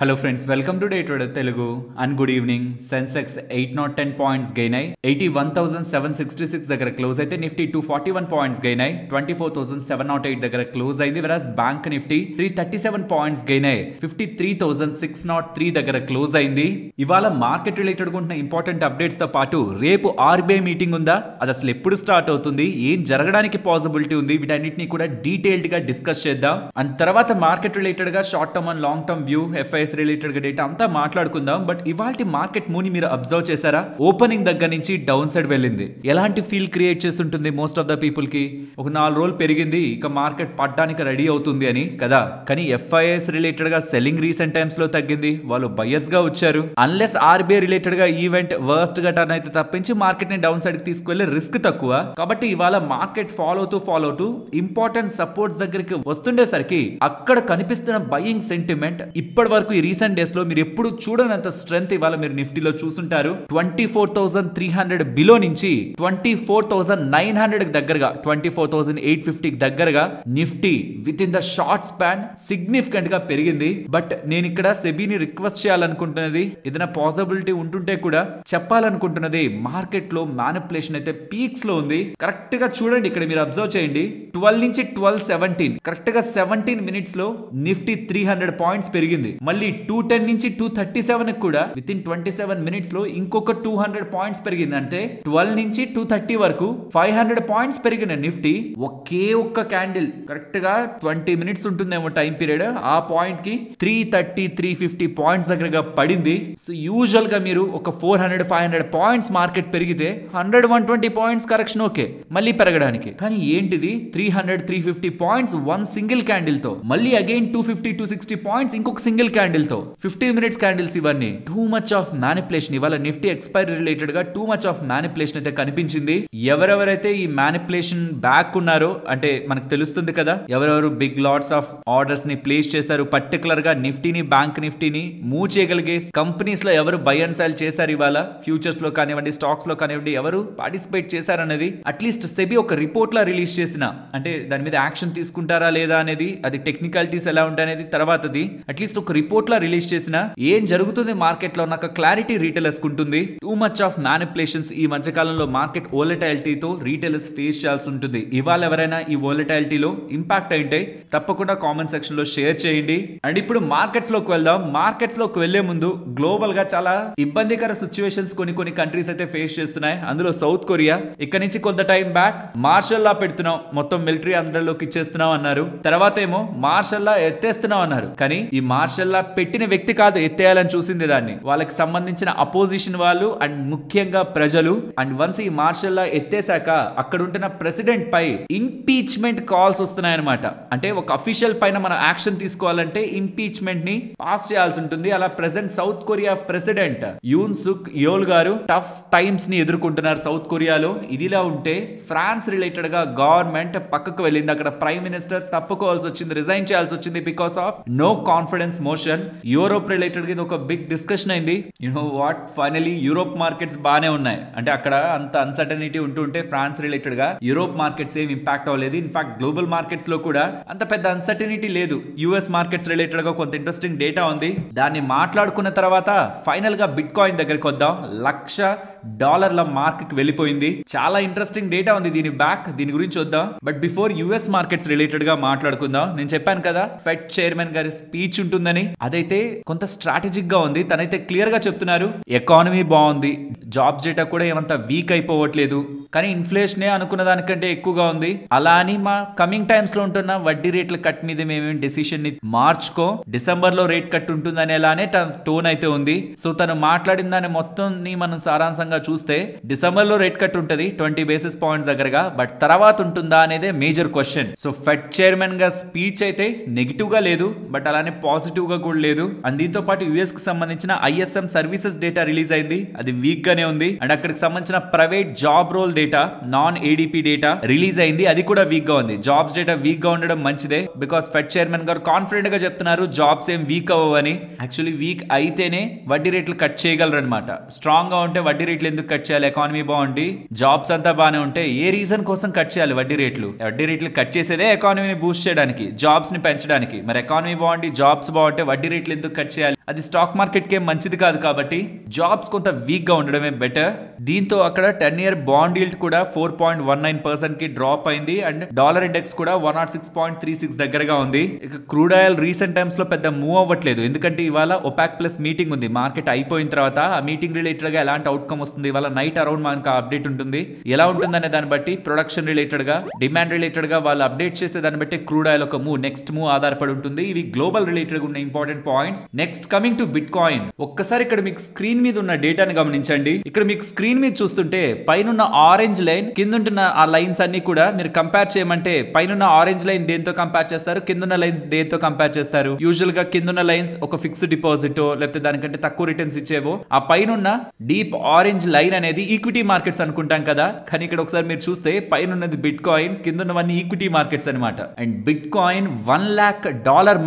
Hello friends, welcome to Day Trader Telugu and good evening. Sensex 810 points gain అయ్యి 81,766 దగ్గర close అయితే Nifty 241 points gain అయ్యి 24,708 దగ్గర close అయింది. వెరాస్ బ్యాంక్ నిఫ్టీ 337 పాయింట్స్ గెయిన్ అయ్యి 53,603 దగ్గర క్లోజ్ అయింది. ఇవాళ మార్కెట్ రిలేటెడ్ గా ఉన్న ఇంపార్టెంట్ అప్డేట్స్ తో పాటు రేపు ఆర్బీఐ మీటింగ్ ఉందా, అది అసలు ఎప్పుడు స్టార్ట్ అవుతుంది, ఏం జరగడానికి పాసిబిలిటీ ఉంది, వీటన్నిటిని కూడా డీటెయిల్డ్ గా డిస్కస్ చేద్దాం. అండ్ తర్వాత మార్కెట్ రిలేటెడ్ గా short term and long term view, FIIs related గా డేటా అంతా మాట్లాడుకుందాం. బట్ ఇవాల్టి మార్కెట్ మూని మీరు అబ్జర్వ్ చేశారా? ఓపెనింగ్ దగ్గర నుంచి డౌన్ సైడ్ వెళ్ళింది. ఎలాంటి ఫీల్ క్రియేట్ చేస్తుంటుంది మోస్ట్ ఆఫ్ ద పీపుల్ కి? ఒక 4 రోజులు పెరిగింది, ఇక మార్కెట్ పడ్డానికి రెడీ అవుతుంది అని కదా. కానీ ఎఫ్ఐఎస్ రిలేటెడ్ గా సెల్లింగ్ రీసెంట్ టైమ్స్ లో తగ్గింది, వాళ్ళు బయర్స్ గా వచ్చారు. అన్లెస్ ఆర్బీఐ రిలేటెడ్ గా ఈవెంట్ వర్స్ట్ గా టర్న్ అయితే తప్పించి మార్కెట్ ని డౌన్ సైడ్ కి తీసుకువెళ్లే రిస్క్ తక్కువ. కాబట్టి ఇవాళ మార్కెట్ ఫాలో అవుతూ ఇంపార్టెంట్ సపోర్ట్స్ దగ్గరికి వస్తుండేసరికి అక్కడ కనిపిస్తున్న బయింగ్ సెంటిమెంట్ ఇప్పటి వరకు ఈ రీసెంట్ డేస్ లో మీరు ఎప్పుడు చూడనంత స్ట్రెంత్ ఇవాళ మీరు నిఫ్టీలో చూసుంటారు. 24,300 బిలో నుంచి 24,900 దగ్గరగా 24,850 దగ్గరగా Nifty with in the short span significant గా పెరిగింది. బట్ నేను ఇక్కడ సెబీని రిక్వెస్ట్ చేయాలనుకుంటున్నది, ఏదైనా పాసిబిలిటీ ఉంటుంటే కూడా చెప్పాలనుకుంటున్నది, మార్కెట్ లో మ్యానిపులేషన్ అయితే పీక్స్ లో ఉంది. కరెక్ట్ గా చూడండి, ఇక్కడ మీరు అబ్జర్వ్ చేయండి. 12 నుంచి 12:17 కరెక్ట్ గా 17 మినిట్స్ లో నిఫ్టీ 300 పాయింట్స్ పెరిగింది. మళ్ళీ 210 నుంచి 237 కూడా విత్ ఇన్ 27 మినిట్స్ లో ఇంకొక 200 పాయింట్స్ పెరిగింది. అంటే 12 నుంచి 230 వరకు 500 పాయింట్స్ పెరిగిన నిఫ్టీ ఒకే ఒక్క క్యాండిల్ కరెక్ట్ గా 20 మినిట్స్ ఉంటుందేమో టైం పీరియడ్, ఆ పాయింట్ కి 330-350 పాయింట్స్ దగ్గరగా పడింది. సో యూజువల్ గా మీరు ఒక 400-500 పాయింట్స్ మార్కెట్ పెరిగితే 100-120 పాయింట్స్ కరెక్షన్ ఓకే మళ్ళీ పెరగడానికి. కానీ ఏంటిది 300-350 పాయింట్స్ వన్ సింగిల్ క్యాండిల్ తో, మళ్ళీ అగైన్ 250-260 పాయింట్స్ ఇంకొక సింగిల్ క్యాండిల్ తో, 15 మినిట్స్ క్యాండిల్స్. ఇవన్నీ టూ మచ్ ఆఫ్ మ్యానిపులేషన్. ఇవాళ నిఫ్టీ ఎక్స్పైరీ రిలేటెడ్ గా టూ మచ్ ఆఫ్ మ్యానిపులేషన్ అయితే కనిపించింది. ఎవరెవరైతే ఈ మ్యానిపులేషన్ బ్యాక్ ఉన్నారో అంటే మనకు తెలుస్తుంది కదా, ఎవరెవరు బిగ్ లాట్స్ ఆఫ్ ఆర్డర్స్ ని ప్లేస్ చేశారు, పర్టికులర్ గా నిఫ్టీని, బ్యాంక్ నిఫ్టీని మూవ్ చేయగలిగే కంపెనీస్ లో ఎవరు బై అండ్ సెల్ చేశారు, ఇవాళ ఫ్యూచర్స్ లో కానివ్వండి, స్టాక్స్ లో కానివ్వండి, ఎవరు పార్టిసిపేట్ చేశారనేది అట్లీస్ట్ సెబీ ఒక రిపోర్ట్ లా రిలీజ్ చేసిన, అంటే దాని మీద యాక్షన్ తీసుకుంటారా లేదా అనేది, అది టెక్నికాలిటీస్ ఎలా ఉంటాయనేది తర్వాతది, అట్లీస్ట్ ఒక రిపోర్ట్ లా రిలీజ్ చేసిన ఏం జరుగుతుంది మార్కెట్ లో నాకు క్లారిటీ రీటైలర్స్ ఉంటుంది. టూ మచ్ ఆఫ్ మ్యానిపులేషన్స్ ఈ మధ్య కాలంలో మార్కెట్ వోలటాలిటీతో రీటైలర్స్ ఫేస్ చేయాల్సి ఉంటుంది. ఇవాళ ఎవరైనా ఈ వోలటాలిటీలో ఇంపాక్ట్ అయింటే తప్పకుండా కామెంట్ సెక్షన్ లో షేర్ చేయండి. అండ్ ఇప్పుడు మార్కెట్స్ లోకి వెళ్దాం. మార్కెట్స్ లోకి వెళ్లే ముందు గ్లోబల్ గా చాలా ఇబ్బందికర సిచ్యువేషన్స్ కొన్ని కంట్రీస్ అయితే ఫేస్ చేస్తున్నాయి. అందులో సౌత్ కొరియా ఇక్కడ నుంచి కొంత టైం బ్యాక్ మార్షల్ లా పెడుతున్నాం, మొత్తం మిలిటరీ అందరిలోకి ఇచ్చేస్తున్నాం అన్నారు. తర్వాత ఏమో మార్షల్ లా ఎత్తేస్తున్నాం అన్నారు. కానీ ఈ మార్షల్ లా పెట్టిన వ్యక్తి కాదు ఎత్తేయాలని చూసింది, దాన్ని వాళ్ళకి సంబంధించిన అపోజిషన్ వాళ్ళు అండ్ ముఖ్యంగా ప్రజలు. అండ్ వన్స్ ఈ మార్షల్ లా ఎత్తేసాక అక్కడ ఉంటున్న ప్రెసిడెంట్ పై ఇంపీచ్మెంట్ కాల్స్ వస్తున్నాయన్నమాట. అంటే ఒక అఫీషియల్ పైన మనం యాక్షన్ తీసుకోవాలంటే ఇంపీచ్మెంట్ ని పాస్ చేయాల్సి ఉంటుంది. అలా ప్రెసెంట్ సౌత్ కొరియా ప్రెసిడెంట్ యూన్ సుక్ యోల్ గారు టఫ్ టైమ్స్ ని ఎదుర్కొంటున్నారు సౌత్ కొరియాలో. ఇదిలా ఉంటే ఫ్రాన్స్ రిలేటెడ్ గా గవర్నమెంట్ పక్కకు వెళ్ళింది. అక్కడ ప్రైమ్ మినిస్టర్ తప్పుకోవాల్సి వచ్చింది, రిజైన్ చేయాల్సి వచ్చింది because of no confidence motion. Europe related గా ఇది ఒక బిగ్ డిస్కషన్ అయింది. You know what, finally Europe markets బానే ఉన్నాయి. అంటే అక్కడ అంత అన్సర్టనిటీ ఉంటుంటే ఫ్రాన్స్ రిలేటెడ్ గా యూరోప్ మార్కెట్స్ ఏం ఇంపాక్ట్ అవ్వలేదు. ఇన్ఫాక్ట్ గ్లోబల్ మార్కెట్స్ లో కూడా అంత పెద్ద అన్సర్టనిటీ లేదు. యుఎస్ మార్కెట్స్ రిలేటెడ్ గా కొంత ఇంట్రెస్టింగ్ డేటా ఉంది, దాన్ని మాట్లాడుకున్న తర్వాత ఫైనల్ గా బిట్ కాయిన్ దగ్గరికి వద్దాం. $1,00,000 మార్క్ కి వెళ్ళిపోయింది. చాలా ఇంట్రెస్టింగ్ డేటా ఉంది దీని గురించి వద్దాం. But before US markets related గా మాట్లాడుకుందాం. నేను చెప్పాను కదా ఫెడ్ చైర్మన్ గారి స్పీచ్ ఉంటుందని, అదైతే కొంత స్ట్రాటజిక్ గా ఉంది. తనైతే క్లియర్ గా చెప్తున్నారు ఎకానమీ బాగుంది, జాబ్స్ డేటా కూడా ఏమంత వీక్ అయిపోవట్లేదు, కానీ ఇన్ఫ్లేషనే అనుకున్న దానికంటే ఎక్కువగా ఉంది. అలా అని మా కమింగ్ టైమ్స్ లో ఉంటున్న వడ్డీ రేట్ల కట్ మీద మేమేం డెసిషన్ ని మార్చుకో, డిసెంబర్ లో రేట్ కట్ ఉంటుందని ఎలానే టోన్ అయితే ఉంది. సో తను మాట్లాడిన దాన్ని మొత్తం మనం సారాంశంగా చూస్తే డిసెంబర్ లో రేట్ కట్ ఉంటది 20 బేసిస్ పాయింట్స్ దగ్గరగా, బట్ తర్వాత ఉంటుందా అనేదే major question. So fed chairman గా స్పీచ్ అయితే నెగిటివ్ గా లేదు, బట్ అలానే పాజిటివ్ గా కూడా లేదు. అండ్ దీంతో పాటు యుఎస్ కి సంబంధించిన ఐఎస్ఎం సర్వీసెస్ డేటా రిలీజ్ అయింది, అది వీక్ గానే ఉంది. అండ్ అక్కడికి సంబంధించిన private job role data, non ADP data release అయింది, అది కూడా వీక్ గా ఉంది. జాబ్స్ డేటా వీక్ గా ఉండడం మంచిదే, బికాస్ ఫెడ్ చైర్మన్ గారు కాన్ఫిడెంట్ గా చెప్తున్నారు జాబ్స్ ఏం వీక్ అవ్వని. యాక్చువల్లీ వీక్ అయితేనే వడ్డీ రేట్లు కట్ చేయగలరు అనమాట. స్ట్రాంగ్ గా ఉంటే వడ్డీ రేట్లు ఎందుకు కట్ చేయాలి? ఎకానమీ బాగుండి జాబ్స్ అంతా బాగానే ఉంటే ఏ రీజన్ కోసం కట్ చేయాలి వడ్డీ రేట్లు? వడ్డీ రేట్లు కట్ చేసేదే ఎకానమీని బూస్ట్ చేయడానికి, జాబ్స్ ని పెంచడానికి. మరి ఎకానమీ బాగుండి జాబ్స్ బాగుంటే వడ్డీ రేట్లు ఎందుకు కట్ చేయాలి అది స్టాక్ మార్కెట్ కి మంచిది కాదు కాబట్టి జాబ్స్ కొంత వీక్ గా ఉండడమే బెటర్. దీంతో అక్కడ 10-year బాండ్ ఈల్డ్ కూడా 4.19% కి డ్రాప్ అయింది అండ్ డాలర్ ఇండెక్స్ కూడా 106.36 దగ్గరగా ఉంది. ఇక క్రూడ్ ఆయిల్ రీసెంట్ టైమ్స్ లో పెద్ద మూవ్ అవ్వట్లేదు, ఎందుకంటే ఇవాళ ఒపాక్ ప్లస్ మీటింగ్ ఉంది. మార్కెట్ అయిపోయిన తర్వాత ఆ మీటింగ్ రిలేటెడ్ గా ఎలాంటి అవుట్కమ్ వస్తుంది, ఇవాళ నైట్ అరౌండ్ మనకు అప్డేట్ ఉంటుంది. ఎలా ఉంటుందనే దాన్ని బట్టి ప్రొడక్షన్ రిలేటెడ్ గా, డిమాండ్ రిలేటెడ్ గా వాళ్ళు అప్డేట్ చేసే దాన్ని బట్టి క్రూడ్ ఆయిల్ ఒక నెక్స్ట్ మూవ్ ఆధారపడి ఉంటుంది. ఇవి గ్లోబల్ రిలేటెడ్ ఉన్న important points. Next coming to bit coin. ఒక్కసారి ఇక్కడ మీకు స్క్రీన్ మీద ఉన్న డేటాని గమనించండి. ఇక్కడ మీకు స్క్రీన్ మీద చూస్తుంటే పైన ఆరెంజ్ లైన్, కింద ఉంటున్న ఆ లైన్స్ అన్ని కూడా మీరు కంపేర్ చేయమంటే పైన ఆరెంజ్ లైన్ దేంతో కంపేర్ చేస్తారు, కింద లైన్స్ దేంతో కంపేర్ చేస్తారు? యూజువల్ గా కింద లైన్స్ ఒక ఫిక్స్డ్ డిపాజిట్ లేకపోతే దానికంటే తక్కువ రిటర్న్స్ ఇచ్చేవో, ఆ పైన డీప్ ఆరెంజ్ లైన్ అనేది ఈక్విటీ మార్కెట్స్ అనుకుంటాం కదా. కానీ ఇక్కడ ఒకసారి మీరు చూస్తే పైన ఉన్నది బిట్ కాయిన్, కింద ఉన్నవన్నీ ఈక్విటీ మార్కెట్స్ అనమాట. And bit coin $1 lakh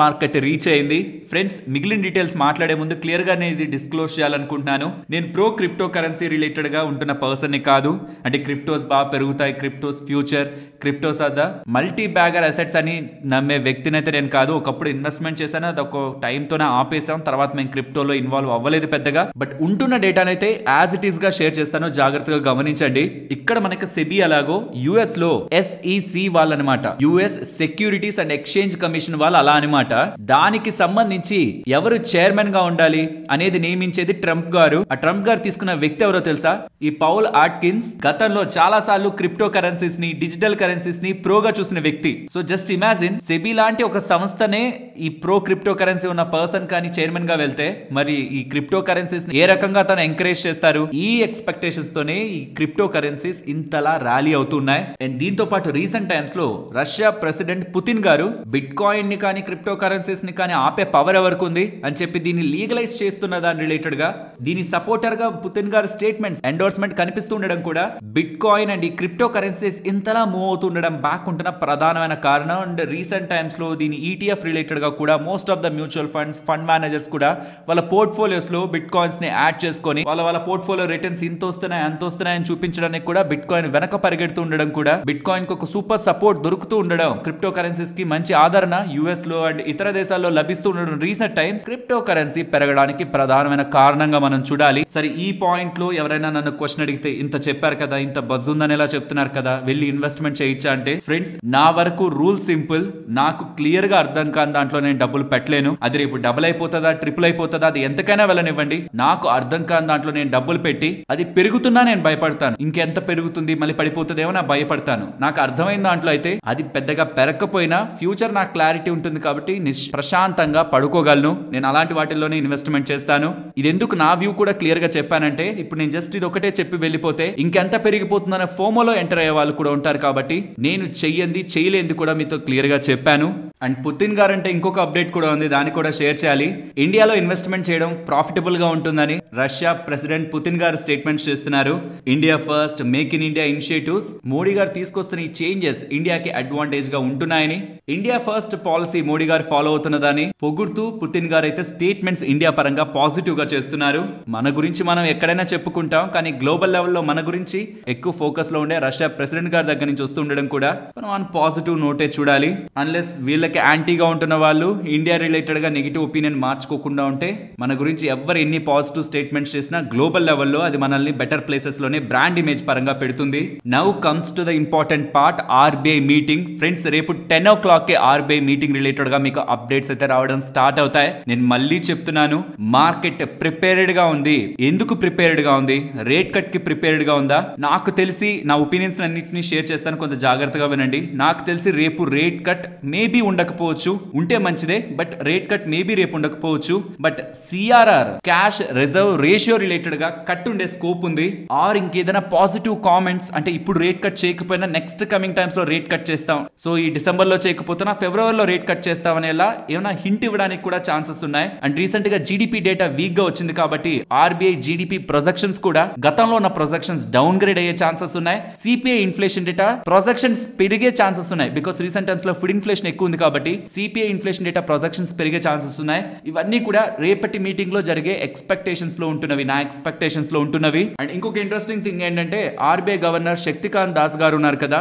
market reach అయింది. ఫ్రెండ్స్, మిగిలిన డీటెయిల్స్ మాట్లాడే ముందు క్లియర్ గా నేను ఇది డిస్క్లోజ్ చేయాలనుకుంటున్నాను. నేను ప్రో క్రిప్టో కరెన్సీ రిలేటెడ్ గా ఉంటున్న పర్సన్ ని కాదు. అంటే క్రిప్టోస్ బాగా పెరుగుతాయి, cryptos future, cryptos are the multi bagger assets అని నమ్మే వ్యక్తిని అయితే నేను కాదు. ఒకప్పుడు ఇన్వెస్ట్మెంట్ చేశాను, అది ఒక టైంతోనే ఆపేసాం. తర్వాత మేము క్రిప్టోలో ఇన్వాల్వ్ అవ్వలేదు పెద్దగా. బట్ ఉంటున్న డేటానైతే యాజ్ ఇట్ ఈస్ గా షేర్ చేస్తాను, జాగ్రత్తగా గమనించండి. ఇక్కడ మనకి సెబీ అలాగో యుఎస్ లో SEC వాళ్ళనమాట, US securities and exchange commission వాళ్ళు అలా అనమాట. దానికి సంబంధించి ఎవరు చైర్మన్ గా ఉండాలి అనేది నియమించేది ట్రంప్ గారు. ఆ ట్రంప్ గారు తీసుకున్న వ్యక్తి ఎవరో తెలుసా? ఈ పౌల్ ఆట్కిన్స్. గతంలో చాలా సార్లు క్రిప్టో కరెన్సీస్ ని, డిజిటల్ కరెన్సీస్ ని ప్రోగా చూసిన వ్యక్తి. సో జస్ట్ ఇమాజిన్, సెబీ లాంటి ఒక సంస్థనే ఈ ప్రో క్రిప్టో కరెన్సీ ఉన్న పర్సన్ కానీ చైర్మన్ గా వెళ్తే మరి ఈ క్రిప్టో కరెన్సీస్ ఏ రకంగా తను ఎంకరేజ్ చేస్తారు? ఈ ఎక్స్పెక్టేషన్స్ తోనే ఈ క్రిప్టో కరెన్సీస్ ఇంతలా ర్యాలీ అవుతున్నాయి. అండ్ దీంతో పాటు రీసెంట్ టైమ్స్ లో రష్యా ప్రెసిడెంట్ పుతిన్ గారు బిట్ కాయిన్ ని కానీ క్రిప్టో కరెన్సీస్ ని కానీ ఆపే పవర్ ఎవరికి ఉంది అని చెప్పి దీన్ని లీగలైజ్ చేస్తున్న దాని రిలేటెడ్ గా దీని సపోర్టర్ గా పుతిన్ గారు స్టేట్మెంట్స్, ఎండోర్స్మెంట్ కనిపిస్తూ ఉండడం కూడా బిట్ కాయిన్ అండ్ ఈ క్రిప్టో కరెన్సీస్ ఇంతలా మూవ్ అవుతుండడం బ్యాక్ ఉంటున్న ప్రధానమైన కారణం. అండ్ రీసెంట్ టైమ్స్ లో దీని ETF రిలేటెడ్ గా కూడా most of the mutual funds, fund managers కూడా వాళ్ళ పోర్ట్ఫోలియోస్ లో బిట్ కాయిన్స్ ని యాడ్ చేసుకొని వాళ్ళ పోర్ట్ఫోలియో రిటర్న్స్ ఇంత వస్తున్నాయి అంత వస్తున్నాయని చూపించడానికి కూడా బిట్ కాయిన్ వెనక పరిగెడుతూ ఉండడం కూడా, బిట్ కాయిన్ కి ఒక సూపర్ సపోర్ట్ దొరుకుతూ ఉండడం, క్రిప్టో కరెన్సీస్ కి మంచి ఆదరణ US లో అండ్ ఇతర దేశాల్లో లభిస్తూ ఉండడం రీసెంట్ టైమ్స్ క్రిప్టో కరెన్సీ పెరగడానికి ప్రధానమైన కారణంగా మనం చూడాలి. సరే, ఈ పాయింట్ లో ఎవరైనా నన్ను క్వశ్చన్ అడిగితే ఇంత చెప్పారు కదా, ఇంత బజ్ ఉందని ఎలా చెప్తున్నారు కదా, వెళ్ళి ఇన్వెస్ట్మెంట్ చేయొచ్చా అంటే, ఫ్రెండ్స్ నా వరకు రూల్ సింపుల్. నాకు క్లియర్ గా అర్థం కాని దాంట్లో నేను డబ్బులు పెట్టలేను. అది రేపు డబుల్ అయిపోతుందా, ట్రిపుల్ అయిపోతుందా, అది ఎంతకైనా వెళ్ళనివ్వండి. నాకు అర్థం కాని దాంట్లో నేను డబ్బులు పెట్టి అది పెరుగుతున్నా నేను భయపడతాను. ఇంకెంత పెరుగుతుంది మళ్ళీ పడిపోతుందేమో నా భయపడతాను. నాకు అర్థమైన దాంట్లో అయితే అది పెద్దగా పెరగకపోయినా ఫ్యూచర్ నాకు క్లారిటీ ఉంటుంది కాబట్టి ప్రశాంతంగా పడుకోగలను. నేను అలాంటి వాటిల్లోనే ఇన్వెస్ట్మెంట్ చేస్తాను. ఇది ఎందుకు నా వ్యూ కూడా క్లియర్ గా చెప్పానంటే, ఇప్పుడు నేను జస్ట్ ఇది ఒకటే చెప్పి వెళ్ళిపోతే ఇంకెంత పెరిగిపోతుందనే ఫోమోలో ఎంటర్ అయ్యే వాళ్ళు కూడా ఉంటారు కాబట్టి నేను చెయ్యంది చేయలేంది కూడా మీతో క్లియర్ గా చెప్పాను. అండ్ పుతిన్ గారు అంటే ఇంకొక అప్డేట్ కూడా ఉంది, దాన్ని కూడా షేర్ చేయాలి. ఇండియాలో ఇన్వెస్ట్మెంట్ చేయడం ప్రాఫిటబుల్ గా ఉంటుందని రష్యా ప్రెసిడెంట్ పుతిన్ గారు స్టేట్మెంట్స్ చేస్తున్నారు. India first, make in India initiatives Modi గారు తీసుకొస్తున్న ఈ చేంజెస్ ఇండియాకి అడ్వాంటేజ్ గా ఉంటున్నాయని, ఇండియా ఫస్ట్ పాలసీ మోడీ గారు ఫాలో అవుతున్నదని పొగుడుతూ పుతిన్ గారు అయితే స్టేట్మెంట్స్ ఇండియా పరంగా పాజిటివ్ గా చేస్తున్నారు. మన గురించి మనం ఎక్కడైనా చెప్పుకుంటాం, కానీ గ్లోబల్ లెవెల్లో మన గురించి ఎక్కువ ఫోకస్ లో ఉండే రష్యా ప్రెసిడెంట్ గారి దగ్గర నుంచి వస్తూ ఉండడం కూడా మనం పాజిటివ్ నోటే చూడాలి. అన్లెస్ వీళ్ళకి యాంటీగా ఉంటున్న వాళ్ళు ఇండియా రిలేటెడ్ గా నెగిటివ్ ఒపీనియన్ మార్చుకోకుండా ఉంటే, మన గురించి ఎవరు ఎన్ని పాజిటివ్ స్టేట్మెంట్స్ చేసినా గ్లోబల్ లెవెల్లో అది మనల్ని బెటర్ ప్లేసెస్ లోనే బ్రాండ్ ఇమేజ్ పరంగా పెడుతుంది. Now comes to the important part, RBI meeting. Friends, రేపు 10 o'clock RBI మీటింగ్ రిలేటెడ్ గా మీకు అప్డేట్స్ అయితే రావడం స్టార్ట్ అవుతాయి. నేను మళ్ళీ చెప్తున్నాను, మార్కెట్ ప్రిపేర్డ్ గా ఉంది. ఎందుకు ప్రిపేర్డ్ గా ఉంది? రేట్ కట్ కి ప్రిపేర్డ్ గా ఉందా? నాకు తెలిసి నా ఒపీనియన్స్ అన్నింటినీ షేర్ చేస్తాను, కొంచెం జాగ్రత్తగా వినండి. నాకు తెలిసి రేపు రేట్ కట్ మేబీ ఉండకపోవచ్చు, ఉంటే మంచిదే. బట్ రేట్ కట్ మేబీ రేపు ఉండకపోవచ్చు. But CRR, cash reserve ratio related గా కట్ ఉండే స్కోప్ ఉంది. ఆర్ ఇంకేదైనా పాజిటివ్ కామెంట్స్ అంటే ఇప్పుడు రేట్ కట్ చేయకపోయినా నెక్స్ట్ కమింగ్ టైమ్స్ లో రేట్ కట్ చేస్తాం, సో ఈ డిసెంబర్ లో చేయకపోతున్నా ఫిబ్రవరిలో రేట్ కట్ చేస్తామనేలా ఏమైనా హింట్ ఇవ్వడానికి కూడా ఛాన్సెస్ ఉన్నాయి. అండ్ రీసెంట్ గా GDP డేటా వీక్ గా వచ్చింది కాబట్టి RBI GDP ప్రొజెక్షన్స్ కూడా గతంలో ఉన్న ప్రొజెక్షన్స్ డౌన్ గ్రేడ్ అయ్యే ఛాన్సెస్ ఉన్నాయి. CPI ఇన్ఫ్లేషన్ డేటా ప్రొజెక్షన్స్ పెరిగే ఛాన్సెస్ ఉన్నాయి. బికాస్ రీసెంట్ టైమ్స్ లో ఫుడ్ ఇన్ఫ్లేషన్ ఎక్కువ ఉంది కాబట్టి సిపిఐ ఇన్ఫ్లేషన్ డేటా ప్రొజెక్షన్స్ పెరిగే ఛాన్సెస్ ఉన్నాయి. ఇవన్నీ కూడా రేపటి మీటింగ్ లో జరిగే ఎక్స్పెక్టేషన్స్ లో ఉంటున్నవి, నా ఎక్స్పెక్టేషన్స్ లో ఉంటున్నవి. అండ్ ఇంకొక ఇంట్రెస్టింగ్ థింగ్ ఏంటంటే ఆర్బీఐ గవర్నర్ శక్తికాంత్ దాస్ గారు ఉన్నారు కదా,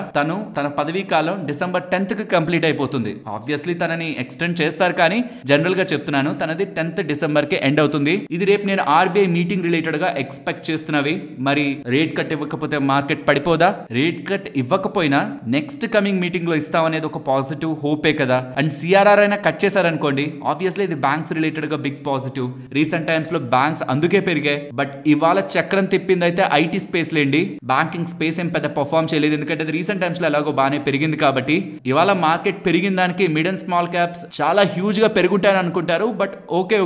తన పదవీ కాలం డిసెంబర్ 10th కి కంప్లీట్ అయిపోతుంది. ఆబ్వియస్లీ తనని ఎక్స్టెండ్ చేస్తారు, కానీ జనరల్ గా చెప్తున్నాను తనది 10th డిసెంబర్ కి ఎండ్ అవుతుంది. ఇది రేపు నేను ఆర్బీఐ మీటింగ్ రిలేటెడ్ గా ఎక్స్పెక్ట్ చేస్తున్నవి. మరి రేట్ కట్ ఇవ్వకపోతే మార్కెట్ పడిపోదా? రేట్ కట్ ఇవ్వకపోయినా నెక్స్ట్ కమింగ్ మీటింగ్ లో ఇస్తామనేది ఒక పాజిటివ్ హోపే కదా. అండ్ సిఆర్ఆర్ అయినా కట్ చేశారనుకోండి, ఆబ్వియస్లీ ఇది బ్యాంక్స్ రిలేటెడ్ గా బిగ్ పాజిటివ్. రీసెంట్ టైమ్స్ లో బ్యాంక్స్ అందుకే పెరిగాయి. బట్ ఇవాళ చక్రం తిప్పింది అయితే ఐటీ స్పేస్ లేండి. బ్యాంకింగ్ స్పేస్ ఏం పెద్ద పర్ఫార్మ్ చేయలేదు, ఎందుకంటే అది రీసెంట్ టైమ్స్ లో ఎలాగో బాగానే పెరిగింది కాబట్టి. ఇవాళ మార్కెట్ పెరిగిన దానికి మిడ్ అండ్ స్మాల్ క్యాప్స్ చాలా హ్యూజ్ గా పెరుగుంటాయని అనుకుంటారు. But okay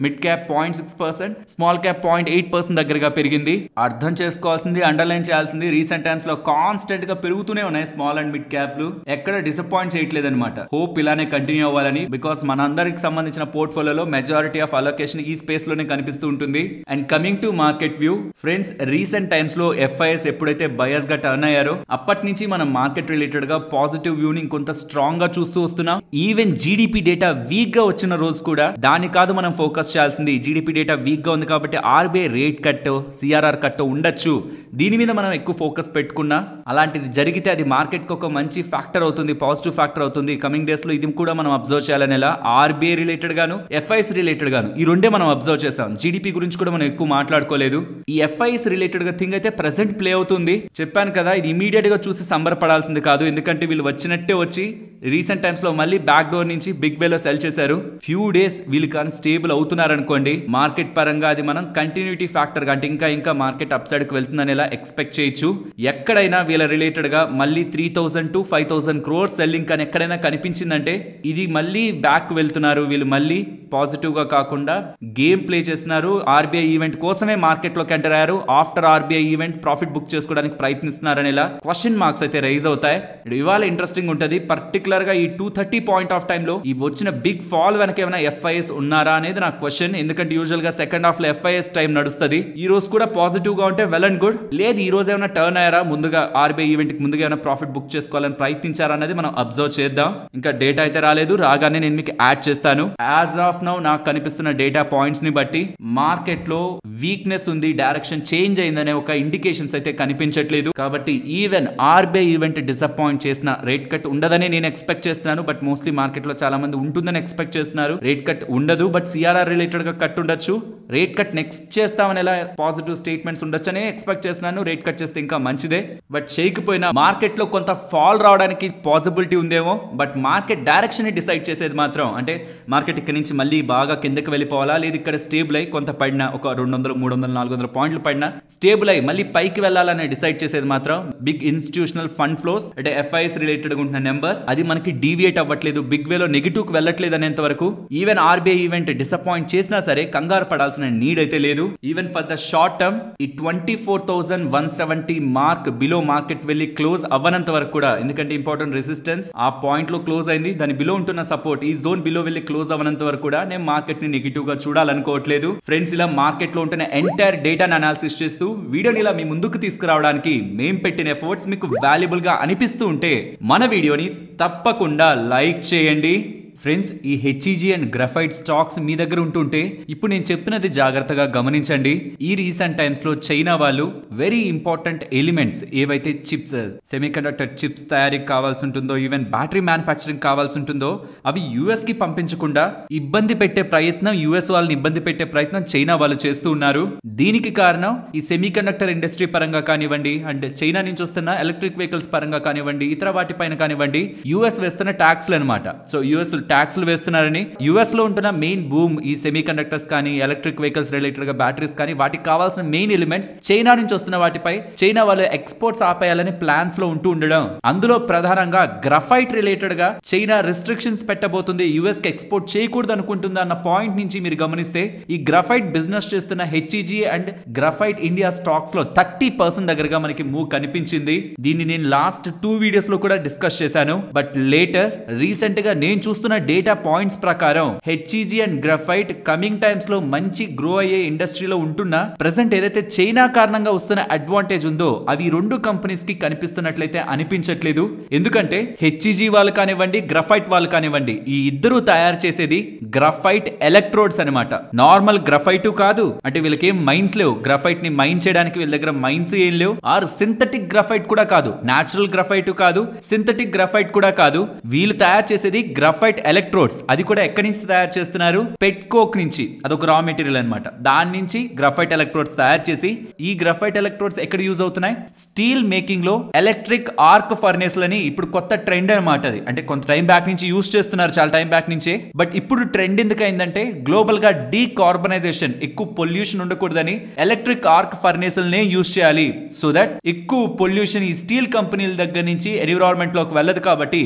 mid cap 0.6%, small cap 0.8% దగ్గరగా పెరిగింది. అర్థం చేసుకోవాల్సింది, అండర్లైన్ చేయాల్సింది, రీసెంట్ టైమ్స్ లో కాన్స్టెంట్ గా పెరుగుతూనే ఉన్నాయి స్మాల్ అండ్ మిడ్ క్యాప్లు. ఎక్కడ డిసప్పాయింట్ చేయట్లేదు అనమాట. హోప్ ఇలానే కంటిన్యూ అవ్వాలని, బికాస్ మనందరికి సంబంధించిన పోర్ట్ఫోలియోలో మెజారిటీ ఆఫ్ అలొకేషన్ ఈ స్పేస్ లోనే కనిపిస్తూ ఉంటుంది. And coming to market view friends, recent times లో ఎఫ్ఐఎస్ ఎప్పుడైతే బయర్స్ గా టర్న్ అయ్యారో అప్పటి నుంచి మనం మార్కెట్ రిలేటెడ్ గా పాజిటివ్ వ్యూని కొంత స్ట్రాంగ్ గా చూస్తూ వస్తున్నాం. ఈవెన్ జీడిపి డేటా వీక్ గా వచ్చిన రోజు కూడా దాని కాదు మనం ఫోకస్ చేయాల్సింది. జీడిపి డేటా వీక్ గా ఉంది కాబట్టి RBI rate cut, CRR cut ఉండొచ్చు, దీని మీద మనం ఎక్కువ ఫోకస్ పెట్టుకున్నా అలాంటిది జరిగితే అది మార్కెట్ కి ఒక మంచి ఫ్యాక్టర్ అవుతుంది, పాజిటివ్ ఫ్యాక్టర్ అవుతుంది. కమింగ్ డేస్ లో ఇది కూడా మనం అబ్జర్వ్ చేయాలని, ఎలా ఆర్బీఐ రిలేటెడ్ గాను ఎఫ్ఐఎస్ రిలేటెడ్ గాను ఈ రెండే మనం అబ్జర్వ్ చేసాం. జీడిపి గురించి కూడా మనం ఎక్కువ మాట్లాడుకోలేదు. ఈ ఎఫ్ఐఎస్ రిలేటెడ్ గా థింగ్ అయితే ప్రెసెంట్ ప్లే అవుతుంది. చెప్పాను కదా, ఇది ఇమీడియట్ గా చూసి సంబరపడాల్సింది కాదు, ఎందుకంటే వీళ్ళు వచ్చినట్టే వచ్చి రీసెంట్ టైమ్స్ లో మళ్ళీ బ్యాక్ డోర్ నుంచి బిగ్ వేలో సెల్ చేశారు. ఫ్యూ డేస్ వీళ్ళు కానీ స్టేబుల్ అవుతున్నారనుకోండి, మార్కెట్ పరంగా అది మనం కంటిన్యూటీ ఫ్యాక్టర్ గా, అంటే ఇంకా మార్కెట్ అప్ సైడ్ కి వెళ్తుందని ఎలా ఎక్స్పెక్ట్ చేయొచ్చు. ఎక్కడైనా వీళ్ళ రిలేటెడ్ గా మళ్ళీ 3000 to 5000 crores సెల్లింగ్ కానీ ఎక్కడైనా కనిపించిందంటే ఇది మళ్ళీ బ్యాక్ వెళ్తున్నారు. వీళ్ళు మళ్ళీ పాజిటివ్ గా కాకుండా గేమ్ ప్లే చేస్తున్నారు. ఆర్బీఐ ఈవెంట్ కోసమే మార్కెట్ లోకి ఎంటర్ అయ్యారు. After RBI event profit book చేసుకోవడానికి ప్రయత్నిస్తున్నారని ఇలా క్వశ్చన్ మార్క్స్ అయితే రైజ్ అవుతాయి. ఇవాళ ఇంట్రెస్టింగ్ ఉంటది. పర్టికులర్ గా ఈ 230 పాయింట్ ఆఫ్ టైమ్ లో ఈ వచ్చిన బిగ్ ఫాల్ వెనక ఏమైనా ఎఫ్ఐఎస్ ఉన్నారా అనేది నా క్వశ్చన్. ఎందుకంటే యూజువల్ గా సెకండ్ హాఫ్ లో ఎఫ్ఐఎస్ టైం నడుస్తుంది. ఈ రోజు కూడా పాజిటివ్ గా ఉంటే వెల్ అండ్ గుడ్. లేదు ఈ రోజు ఏమైనా టర్న్ అయ్యారా, ముందుగా ఆర్బీఐ ఈవెంట్ కి ముందుగా ఏమైనా ప్రాఫిట్ బుక్ చేసుకోవాలని ప్రయత్నించారా అనేది మనం అబ్జర్వ్ చేద్దాం. ఇంకా డేటా అయితే రాలేదు, రాగానే నేను మీకు యాడ్ చేస్తాను. యాజ్ ఆఫ్ నౌ నాకు కనిపిస్తున్న డేటా పాయింట్స్ ని బట్టి మార్కెట్ లో వీక్నెస్ ఉంది, డైరెక్షన్ చేంజ్ అయిందనే ఒక ఇండికేషన్స్ అయితే కనిపించట్లేదు. కాబట్టి ఈవెన్ ఆర్బీఐ ఈవెంట్ డిసప్పాయింట్ చేసిన రేట్ కట్ ఉండదని నేను ఎక్స్పెక్ట్ చేస్తున్నాను. బట్ మోస్ట్లీ మార్కెట్ లో చాలా మంది ఉంటుందని ఎక్స్పెక్ట్ చేస్తున్నారు. రేట్ కట్ ఉండదు, బట్ సిఆర్ఆర్ రిలేటెడ్ గా కట్ ఉండొచ్చు. రేట్ కట్ నెక్స్ట్ చేస్తామని ఎలా పాజిటివ్ స్టేట్మెంట్స్ ఉండొచ్చని ఎక్స్పెక్ట్ చేస్తున్నాను. రేట్ కట్ చేస్తే ఇంకా మంచిదే. బట్ చేయకపోయినా మార్కెట్ లో కొంత ఫాల్ రావడానికి పాసిబిలిటీ ఉందేమో. బట్ మార్కెట్ డైరెక్షన్ ని డిసైడ్ చేసేది మాత్రం, అంటే మార్కెట్ ఇక్కడ నుంచి మళ్ళీ బాగా కిందకి వెళ్ళిపోవాలా, లేదు ఇక్కడ స్టేబుల్ అయి కొంత పడినా ఒక 200, 300, 400 పాయింట్లు పడినా స్టేబుల్ అయి మళ్ళీ పైకి వెళ్ళాలని డిసైడ్ చేసేది మాత్రం బిగ్ ఇన్స్టిట్యూషనల్ ఫండ్ ఫ్లోస్, అంటే ఎఫ్ఐఎస్ రిలేటెడ్ గా ఉంటున్న నెంబర్స్. అది మనకి డీవియేట్ అవ్వట్లేదు, బిగ్ వేలో నెగిటివ్ కి వెళ్ళట్లేదు అనేంత వరకు ఈవెన్ ఆర్బీఐ ఈవెంట్ డిసప్పాయింట్ చేసినా సరే కంగారు పడాల్సిన నీడ్ అయితే లేదు. Even for the short term ఈ 24,170 మార్క్ బిలో మార్కెట్ వెళ్ళి క్లోజ్ అవ్వనంత వరకు కూడా, ఎందుకంటే ఇంపార్టెంట్ రెసిస్టెన్స్ ఆ పాయింట్ లో క్లోజ్ అయింది, దాని బిలో ఉంటున్న సపోర్ట్ ఈ జోన్ బిలో వెళ్ళి క్లోజ్ అవ్వనంత వరకు కూడా నేను మార్కెట్ ని నెగిటివ్ గా చూడాలనుకోవట్లేదు. ఫ్రెండ్స్, ఇలా మార్కెట్ లో ఉంటున్న ఎంటైర్ డేటాను అనాలిసిస్ చేస్తూ వీడియోని ఇలా మీ ముందుకు తీసుకురావడానికి మేము పెట్టిన ఎఫర్ట్స్ మీకు వాల్యుబుల్ గా అనిపిస్తూ ఉంటే మన వీడియోని తప్పకుండా లైక్ చేయండి. ఫ్రెండ్స్, ఈ హెచ్ఈజీ అండ్ గ్రాఫైట్ స్టాక్స్ మీ దగ్గర ఉంటుంటే ఇప్పుడు నేను చెప్తున్నది జాగ్రత్తగా గమనించండి. ఈ రీసెంట్ టైమ్స్ లో చైనా వాళ్ళు వెరీ ఇంపార్టెంట్ ఎలిమెంట్స్ ఏవైతే చిప్స్, సెమీకండక్టర్ చిప్స్ తయారీకి కావాల్సి ఉంటుందో, ఈవెన్ బ్యాటరీ మ్యానుఫ్యాక్చరింగ్ కావాల్సి ఉంటుందో అవి యుఎస్ కి పంపించకుండా ఇబ్బంది పెట్టే ప్రయత్నం, యుఎస్ వాళ్ళని ఇబ్బంది పెట్టే ప్రయత్నం చైనా వాళ్ళు చేస్తూ ఉన్నారు. దీనికి కారణం ఈ సెమీకండక్టర్ ఇండస్ట్రీ పరంగా కానివ్వండి, అండ్ చైనా నుంచి వస్తున్న ఎలక్ట్రిక్ వెహికల్స్ పరంగా కానివ్వండి, ఇతర వాటిపైన కానివ్వండి, యుఎస్ వేస్తున్న ట్యాక్స్లు అనమాట. సో యుఎస్ ట్యాక్స్లు వేస్తున్నారని యుఎస్ లో ఉంటున్న మెయిన్ బూమ్ ఈ సెమీ కండక్టర్స్ కానీ, ఎలక్ట్రిక్ వెహికల్స్ రిలేటెడ్ గా బ్యాటరీస్ కానీ, వాటికి కావాల్సిన మెయిన్ ఎలిమెంట్స్ చైనా నుంచి వస్తున్న వాటిపై చైనా వాళ్ళు ఎక్స్పోర్ట్స్ ఆపేయాలని ప్లాన్స్ లో ఉంటూ ఉండడం, అందులో ప్రధానంగా గ్రాఫైట్ రిలేటెడ్ గా చైనా రిస్ట్రిక్షన్స్ పెట్టబోతుంది, యుఎస్ కి ఎక్స్పోర్ట్ చేయకూడదు అనుకుంటుంది అన్న పాయింట్ నుంచి మీరు గమనిస్తే ఈ గ్రాఫైట్ బిజినెస్ చేస్తున్న HEG and graphite India stocks లో 30% దగ్గరగా మనకి మూవ్ కనిపించింది. దీన్ని నేను లాస్ట్ 2 వీడియోస్ లో కూడా డిస్కస్ చేశాను. బట్ లేటర్ రీసెంట్ గా నేను చూస్తున్న డేటా పాయింట్స్ ప్రకారం HEG and graphite coming times లో మంచి గ్రో అయ్యే ఇండస్ట్రీలో ఉంటున్నా ప్రెసెంట్ ఏదైతే చైనా కారణంగా వస్తున్న అడ్వాంటేజ్ ఉందో అవి రెండు కంపెనీస్ కి కనిపిస్తున్నట్లయితే అనిపించట్లేదు. ఎందుకంటే హెచ్ఈజీ వాళ్ళు కానివ్వండి, గ్రాఫైట్ వాళ్ళు కానివ్వండి, ఈ ఇద్దరు తయారు చేసేది గ్రాఫైట్ ఎలక్ట్రోడ్స్ అనమాట. నార్మల్ గ్రాఫైట్ కాదు. అంటే వీళ్ళకి ఏం మైన్స్ లేవు. గ్రాఫైట్ ని మైన్ చేయడానికి వీళ్ళ దగ్గర మైన్స్ ఏం లేవు. ఆర్ సింథటిక్ గ్రాఫైట్ కూడా కాదు, నాచురల్ గ్రాఫైట్ కాదు, సింథటిక్ గ్రాఫైట్ కూడా కాదు. వీళ్ళు తయారు చేసేది గ్రాఫైట్ ఎలక్ట్రోడ్స్. అది కూడా ఎక్కడి నుంచి తయారు చేస్తున్నారు? పెట్ కోక్ నుంచి. అదొక రా మెటీరియల్ అనమాట. దాని నుంచి గ్రాఫైట్ ఎలక్ట్రోడ్స్ తయారు చేసి ఈ గ్రాఫైట్ ఎలక్ట్రోడ్స్ ఎక్కడ యూజ్ అవుతున్నాయి? స్టీల్ మేకింగ్ లో ఎలక్ట్రిక్ ఆర్క్ ఫర్నేస్ లని ఇప్పుడు కొత్త ట్రెండ్ అనమాట. అది అంటే కొంత టైం బ్యాక్ నుంచి యూజ్ చేస్తున్నారు, చాలా టైం బ్యాక్ నుంచే. బట్ ఇప్పుడు ట్రెండ్ ఎందుకు అయిందంటే గ్లోబల్ గా డీకార్బనైజేషన్, ఎక్కువ పొల్యూషన్ ఉండకూడదని ఎలక్ట్రిక్ ఆర్క్ ఫర్నేస్ నే యూజ్ చేయాలి. సో దట్ ఎక్కువ పొల్యూషన్ ఈ స్టీల్ కంపెనీల దగ్గర నుంచి ఎన్విరాన్మెంట్ లోకి వెళ్ళదు. కాబట్టి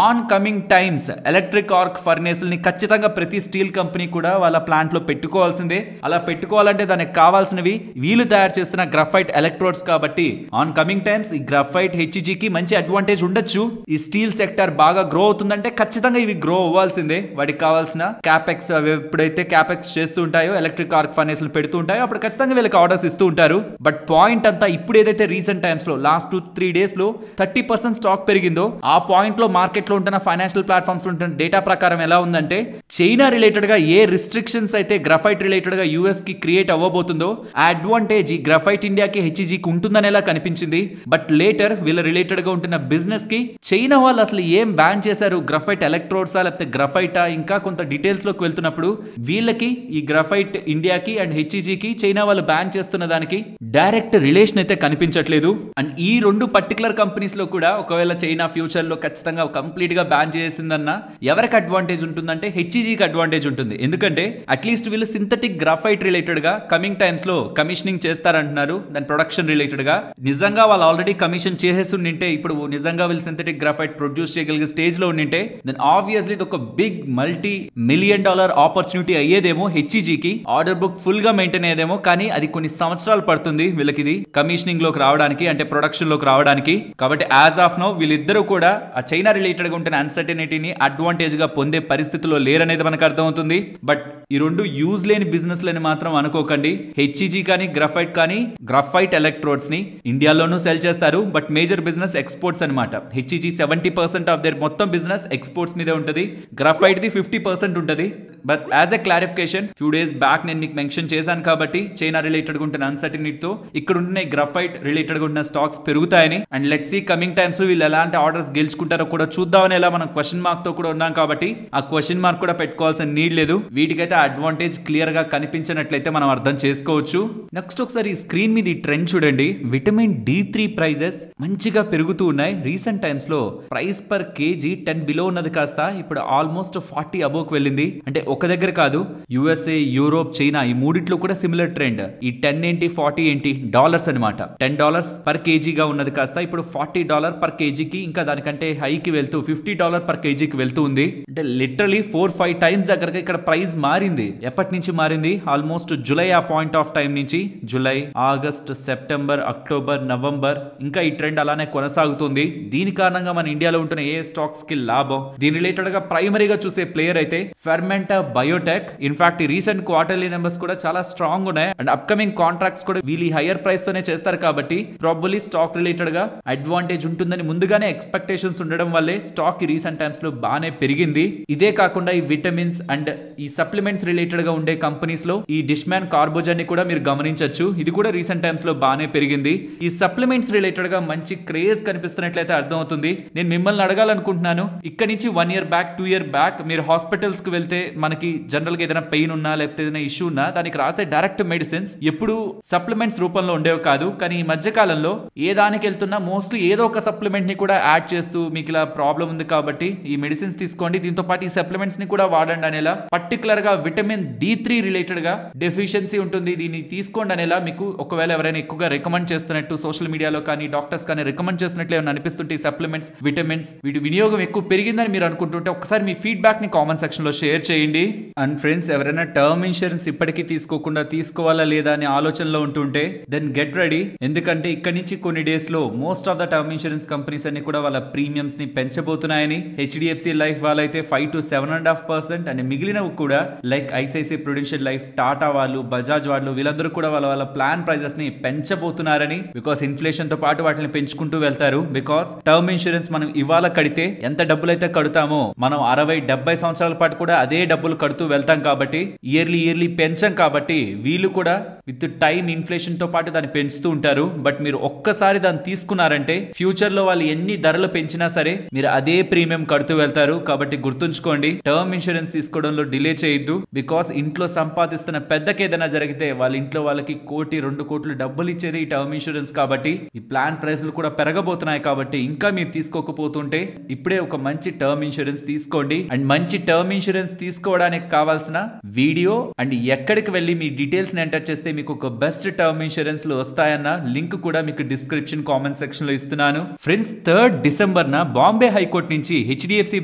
on coming times electric arc furnace ని ఖచ్చితంగా ప్రతి స్టీల్ కంపెనీ కూడా వాళ్ళ ప్లాంట్ లో పెట్టుకోవాల్సిందే. అలా పెట్టుకోవాలంటే దానికి కావాల్సినవి వీళ్ళు తయారు చేస్తున్న గ్రాఫైట్ ఎలక్ట్రోడ్స్. కాబట్టి ఆన్ కమింగ్ టైమ్స్ ఈ గ్రాఫైట్ హెచ్ఈజీ కి మంచి అడ్వాంటేజ్ ఉండొచ్చు. ఈ స్టీల్ సెక్టర్ బాగా గ్రో అవుతుందంటే ఖచ్చితంగా ఇవి గ్రో అవ్వాల్సిందే. వాటికి కావాల్సిన క్యాపెక్స్ ఎప్పుడైతే క్యాపెక్స్ చేస్తూ ఉంటాయో, ఎలక్ట్రిక్ ఆర్క్ ఫర్నేస్ పెడుతూ ఉంటాయో అప్పుడు ఖచ్చితంగా వీళ్ళకి ఆర్డర్స్ ఇస్తూ ఉంటారు. బట్ పాయింట్ అంతా ఇప్పుడు ఏదైతే రీసెంట్ టైమ్స్ లో లాస్ట్ 2-3 డేస్ లో 30% స్టాక్ పెరిగిందో ఆ పాయింట్ లో మార్కెట్ లో ఉంటున్న ఫైనాన్షియల్ ప్లాట్ఫామ్స్ లో ఉంటున్న డేటా ప్రకారం ఎలా ఉందంటే చైనా రిలేటెడ్ గా ఏ రిస్ట్రిక్షన్స్ అయితే గ్రాఫైట్ రిలేటెడ్ గా యూఎస్ కి క్రియేట్ అవ్వబోతుందో ఆ అడ్వాంటేజ్ ఈ గ్రాఫైట్ ఇండియాకి హెచ్ఈజీకి ఉంటుందనేలా కనిపించింది. బట్ లేటర్ వీళ్ళ రిలేటెడ్ గా ఉంటున్న బిజినెస్ కి చైనా వాళ్ళు అసలు ఏం బ్యాన్ చేశారు, గ్రాఫైట్ ఎలక్ట్రోడ్సా లేకపోతే గ్రాఫైటా, ఇంకా కొంత డీటెయిల్స్ లోకి వెళ్తున్నప్పుడు వీళ్ళకి ఈ గ్రాఫైట్ ఇండియాకి అండ్ హెచ్ఈజీకి చైనా వాళ్ళు బ్యాన్ చేస్తున్న దానికి డైరెక్ట్ రిలేషన్ అయితే కనిపించట్లేదు. అండ్ ఈ రెండు పర్టికులర్ కంపెనీస్ లో కూడా ఒకవేళ చైనా ఫ్యూచర్ లో ఖచ్చితంగా కంప్లీట్ గా బ్యాన్ చేసిందన్న ఎవరికి అడ్వాంటేజ్ ఉంటుందంటే హెచ్ఈజీకి అడ్వాంటేజ్ ఉంటుంది. ఎందుకంటే అట్లీస్ట్ వీళ్ళు సింథటిక్ గ్రాఫైట్ రిలేటెడ్ గా కమింగ్ టైమ్స్ లో కమిషనింగ్ చేస్తారంటున్నారు. దాని ప్రొడక్షన్ రిలేటెడ్ గా నిజంగా వాళ్ళు ఆల్రెడీ కమిషన్ చేసేసి ఉండింటే, ఇప్పుడు నిజంగా వీళ్ళు సింథటిక్ గ్రాఫైట్ ప్రొడ్యూస్ చేయగలిగే స్టేజ్ లో ఉండింటే దెన్ ఆబ్వియస్లీ ఇది ఒక బిగ్ $multi-million ఆపర్చునిటీ అయ్యేదేమో హెచ్ఈజీకి. ఆర్డర్ బుక్ ఫుల్ గా మెయింటైన్ అయ్యేదేమో. కానీ అది కొన్ని సంవత్సరాలు పడుతుంది వీళ్ళకి ఇది కమిషనింగ్ లోకి రావడానికి, అంటే ప్రొడక్షన్ లోకి రావడానికి. కాబట్టి యాజ్ ఆఫ్ నౌ వీళ్ళిద్దరూ కూడా ఆ చైనా రిలేటెడ్ గా ఉంటున్న అన్సర్టనిటీని అడ్వాంటేజ్ గా పొందే పరిస్థితిలో లేరనేది మనకు అర్థమవుతుంది. బట్ ఈ రెండు యూజ్ లేని బిజినెస్ లని మాత్రం అనుకోకండి. హెచ్ఈజీ కానీ గ్రాఫైట్ కానీ గ్రాఫైట్ ఎలక్ట్రోడ్స్ ని ఇండియాలోనూ సెల్ చేస్తారు. బట్ మేజర్ బిజినెస్ ఎక్స్పోర్ట్స్ అనమాట. హెచ్ఈజీ 70% ఆఫ్ దేర్ మొత్తం బిజినెస్ ఎక్స్పోర్ట్స్ మీదే ఉంటుంది. గ్రాఫైట్ ది 50% ఉంటుంది. But as a clarification few days back నేను మీకు మెన్షన్ చేశాను కాబట్టి చైనా రిలేటెడ్ గా ఉంటున్న అన్సర్టనిటీతో ఇక్కడ ఉంటున్న గ్రాఫైట్ రిలేటెడ్ గా ఉన్న స్టాక్స్ పెరుగుతాయని. And let's see coming times వీళ్ళు ఎలాంటి ఆర్డర్స్ గెలుచుకుంటారో కూడా చూద్దామని ఎలా మనం క్వశ్చన్ మార్క్ తో కూడా ఉన్నాం. కాబట్టి ఆ క్వశ్చన్ మార్క్ కూడా పెట్టుకోవాల్సిన నీడ్ లేదు. వీటికైతే అడ్వాంటేజ్ క్లియర్ గా కనిపించినట్లయితే మనం అర్థం చేసుకోవచ్చు. నెక్స్ట్ ఒకసారి ఈ స్క్రీన్ మీద ఈ ట్రెండ్ చూడండి. విటమిన్ D3 ప్రైజెస్ మంచిగా పెరుగుతూ ఉన్నాయి. రీసెంట్ టైమ్స్ లో ప్రైస్ పర్ కేజీ 10 బిలో ఉన్నది కాస్త ఇప్పుడు ఆల్మోస్ట్ 40 అబోవ్ వెళ్ళింది. అంటే ఒక దగ్గర కాదు, యుఎస్ఏ, యూరోప్, చైనా ఈ మూడిట్లో కూడా సిమిలర్ ట్రెండ్. ఈ 10 ఏంటి 40 ఏంటి డాలర్స్ అనమాట. $10 పర్ కేజీగా ఉన్నది కాస్త ఇప్పుడు $40 పర్ కేజీకి, ఇంకా దానికంటే హైకి వెళ్తూ $50 పర్ కేజీకి వెళ్తూ ఉంది. అంటే లిటరలీ 4-5 టైమ్స్ దగ్గరగా ఇక్కడ ప్రైస్ మారింది. ఎప్పటి నుంచి మారింది? ఆల్మోస్ట్ జూలై ఆ పాయింట్ ఆఫ్ టైం నుంచి. July, August, September, October, November ఇంకా ఈ ట్రెండ్ అలానే కొనసాగుతుంది. దీని కారణంగా మన ఇండియాలో ఉంటున్న ఏ స్టాక్స్ కి లాభం? దీని రిలేటెడ్ గా ప్రైమరీగా చూసే ప్లేయర్ అయితే ఫెర్మెంటా బయోటెక్. ఇన్ఫాక్ట్ ఈ రీసెంట్ క్వార్టర్లీ నెంబర్స్ కూడా చాలా స్ట్రాంగ్ ఉన్నాయి. అండ్ అప్కమింగ్ కాంట్రాక్ట్స్ కూడా వీళ్ళు హైయర్ ప్రైస్ తోనే చేస్తారు. కాబట్టి ప్రాబబ్లీ స్టాక్ రిలేటెడ్ గా అడ్వాంటేజ్ ఉంటుందని ముందుగానే ఎక్స్పెక్టేషన్స్ ఉండడం వల్లే స్టాక్ ఈ రీసెంట్ టైమ్స్ లో బాగానే పెరిగింది. ఇదే కాకుండా ఈ విటమిన్స్ అండ్ ఈ సప్లిమెంట్స్ రిలేటెడ్ గా ఉండే కంపెనీస్ లో ఈ డిష్మాన్ కార్బోజన్ ని కూడా మీరు గమనించవచ్చు. ఇది కూడా రీసెంట్ టైమ్స్ లో బాగానే పెరిగింది. ఈ సప్లిమెంట్స్ రిలేటెడ్ గా మంచి క్రేజ్ కనిపిస్తున్నట్లయితే అర్థం అవుతుంది. నేను మిమ్మల్ని అడగాలనుకుంటున్నాను, ఇక్కడ నుంచి 1 year బ్యాక్ 2 year బ్యాక్ మీరు హాస్పిటల్స్ కి వెళ్తే మనకి జనరల్ గా ఏదైనా పెయిన్ ఉన్నా లేకపోతే ఏదైనా ఇష్యూ ఉన్నా దానికి రాసే డైరెక్ట్ మెడిసిన్స్ ఎప్పుడు సప్లిమెంట్స్ రూపంలో ఉండేవి కాదు. కానీ ఈ మధ్య కాలంలో ఏ దానికి వెళ్తున్నా మోస్ట్లీ ఏదో ఒక సప్లిమెంట్ ని కూడా యాడ్ చేస్తూ మీకు ఇలా ప్రాబ్లం ఉంది కాబట్టి ఈ మెడిసిన్స్ తీసుకోండి, దీంతో పాటు ఈ సప్లిమెంట్స్ ని కూడా వాడండి అనేలా, పర్టికులర్ గా విటమిన్ D3 రిలేటెడ్ గా డెఫిషియన్సీ ఉంటుంది, దీన్ని తీసుకోండి అనేలా మీకు ఒకవేళ ఎవరైనా ఎక్కువగా రికమెండ్ చేస్తున్నట్టు సోషల్ మీడియాలో కానీ డాక్టర్స్ కానీ రికమెండ్ చేస్తున్నట్లు ఏమైనా అనిపిస్తుంటే ఈ సప్లిమెంట్స్, విటమిన్స్ వీటి వినియోగం ఎక్కువ పెరిగిందని మీరు అనుకుంటుంటే ఒకసారి మీ ఫీడ్బ్యాక్ ని కామెంట్ సెక్షన్ లో షేర్ చేయండి. చేయండి. అండ్ ఫ్రెండ్స్, ఎవరైనా టర్మ్ ఇన్సూరెన్స్ ఇప్పటికీ తీసుకోకుండా తీసుకోవాలా లేదా అనే ఆలోచనలో ఉంటుంటే దెన్ గెట్ రెడీ. ఎందుకంటే ఇక్కడ నుంచి కొన్ని డేస్ లో most of the term insurance companies అన్ని కూడా వాళ్ళ ప్రీమియమ్స్ ని పెంచబోతున్నాయని. హెచ్డిఎఫ్సి లైఫ్ వాళ్ళైతే 5 to 7.5% అండ్ మిగిలినవి కూడా like ICICI Prudential life, Tata వాళ్ళు, బజాజ్ వాళ్ళు వీళ్ళందరూ కూడా వాళ్ళ ప్లాన్ ప్రైజెస్ ని పెంచబోతున్నారని. బికాస్ ఇన్ఫ్లేషన్ తో పాటు వాటిని పెంచుకుంటూ వెళ్తారు. బికాస్ టర్మ్ ఇన్సూరెన్స్ మనం ఇవాళ కడితే ఎంత డబ్బులు అయితే కడతామో మనం 60-70 సంవత్సరాల పాటు కూడా అదే డబ్బులు కడుతూ వెళ్తాం కాబట్టి ఇయర్లీ పెంచాం కాబట్టి వీళ్ళు కూడా విత్ టైం ఇన్ఫ్లేషన్ తో పాటు దాన్ని పెంచుతూ ఉంటారు. బట్ మీరు ఒక్కసారి దాన్ని తీసుకున్నారంటే ఫ్యూచర్ లో వాళ్ళు ఎన్ని ధరలు పెంచినా సరే మీరు అదే ప్రీమియం కడుతూ వెళ్తారు. కాబట్టి గుర్తుంచుకోండి, టర్మ్ ఇన్సూరెన్స్ తీసుకోవడంలో డిలే చేయొద్దు. బికాస్ ఇంట్లో సంపాదిస్తున్న పెద్దకి ఏదైనా జరిగితే వాళ్ళ ఇంట్లో వాళ్ళకి 1-2 కోట్లు డబ్బులు ఇచ్చేది ఈ టర్మ్ ఇన్సూరెన్స్. కాబట్టి ఈ ప్లాన్ ప్రైస్లు కూడా పెరగబోతున్నాయి. కాబట్టి ఇంకా మీరు తీసుకోకపోతుంటే ఇప్పుడే ఒక మంచి టర్మ్ ఇన్సూరెన్స్ తీసుకోండి. అండ్ మంచి టర్మ్ ఇన్సూరెన్స్ తీసుకోవడానికి కావాల్సిన వీడియో అండ్ ఎక్కడికి వెళ్ళి మీ డీటెయిల్స్ ని ఎంటర్ చేస్తే మీకు ఒక బెస్ట్ టర్మ్ ఇన్సూరెన్స్ లో వస్తాయన్న లింక్ కూడా మీకు డిస్క్రిప్షన్ కామెంట్ సెక్షన్ లో ఇస్తున్నాను. Friends, 3rd December Bombay high court నుంచి HDFC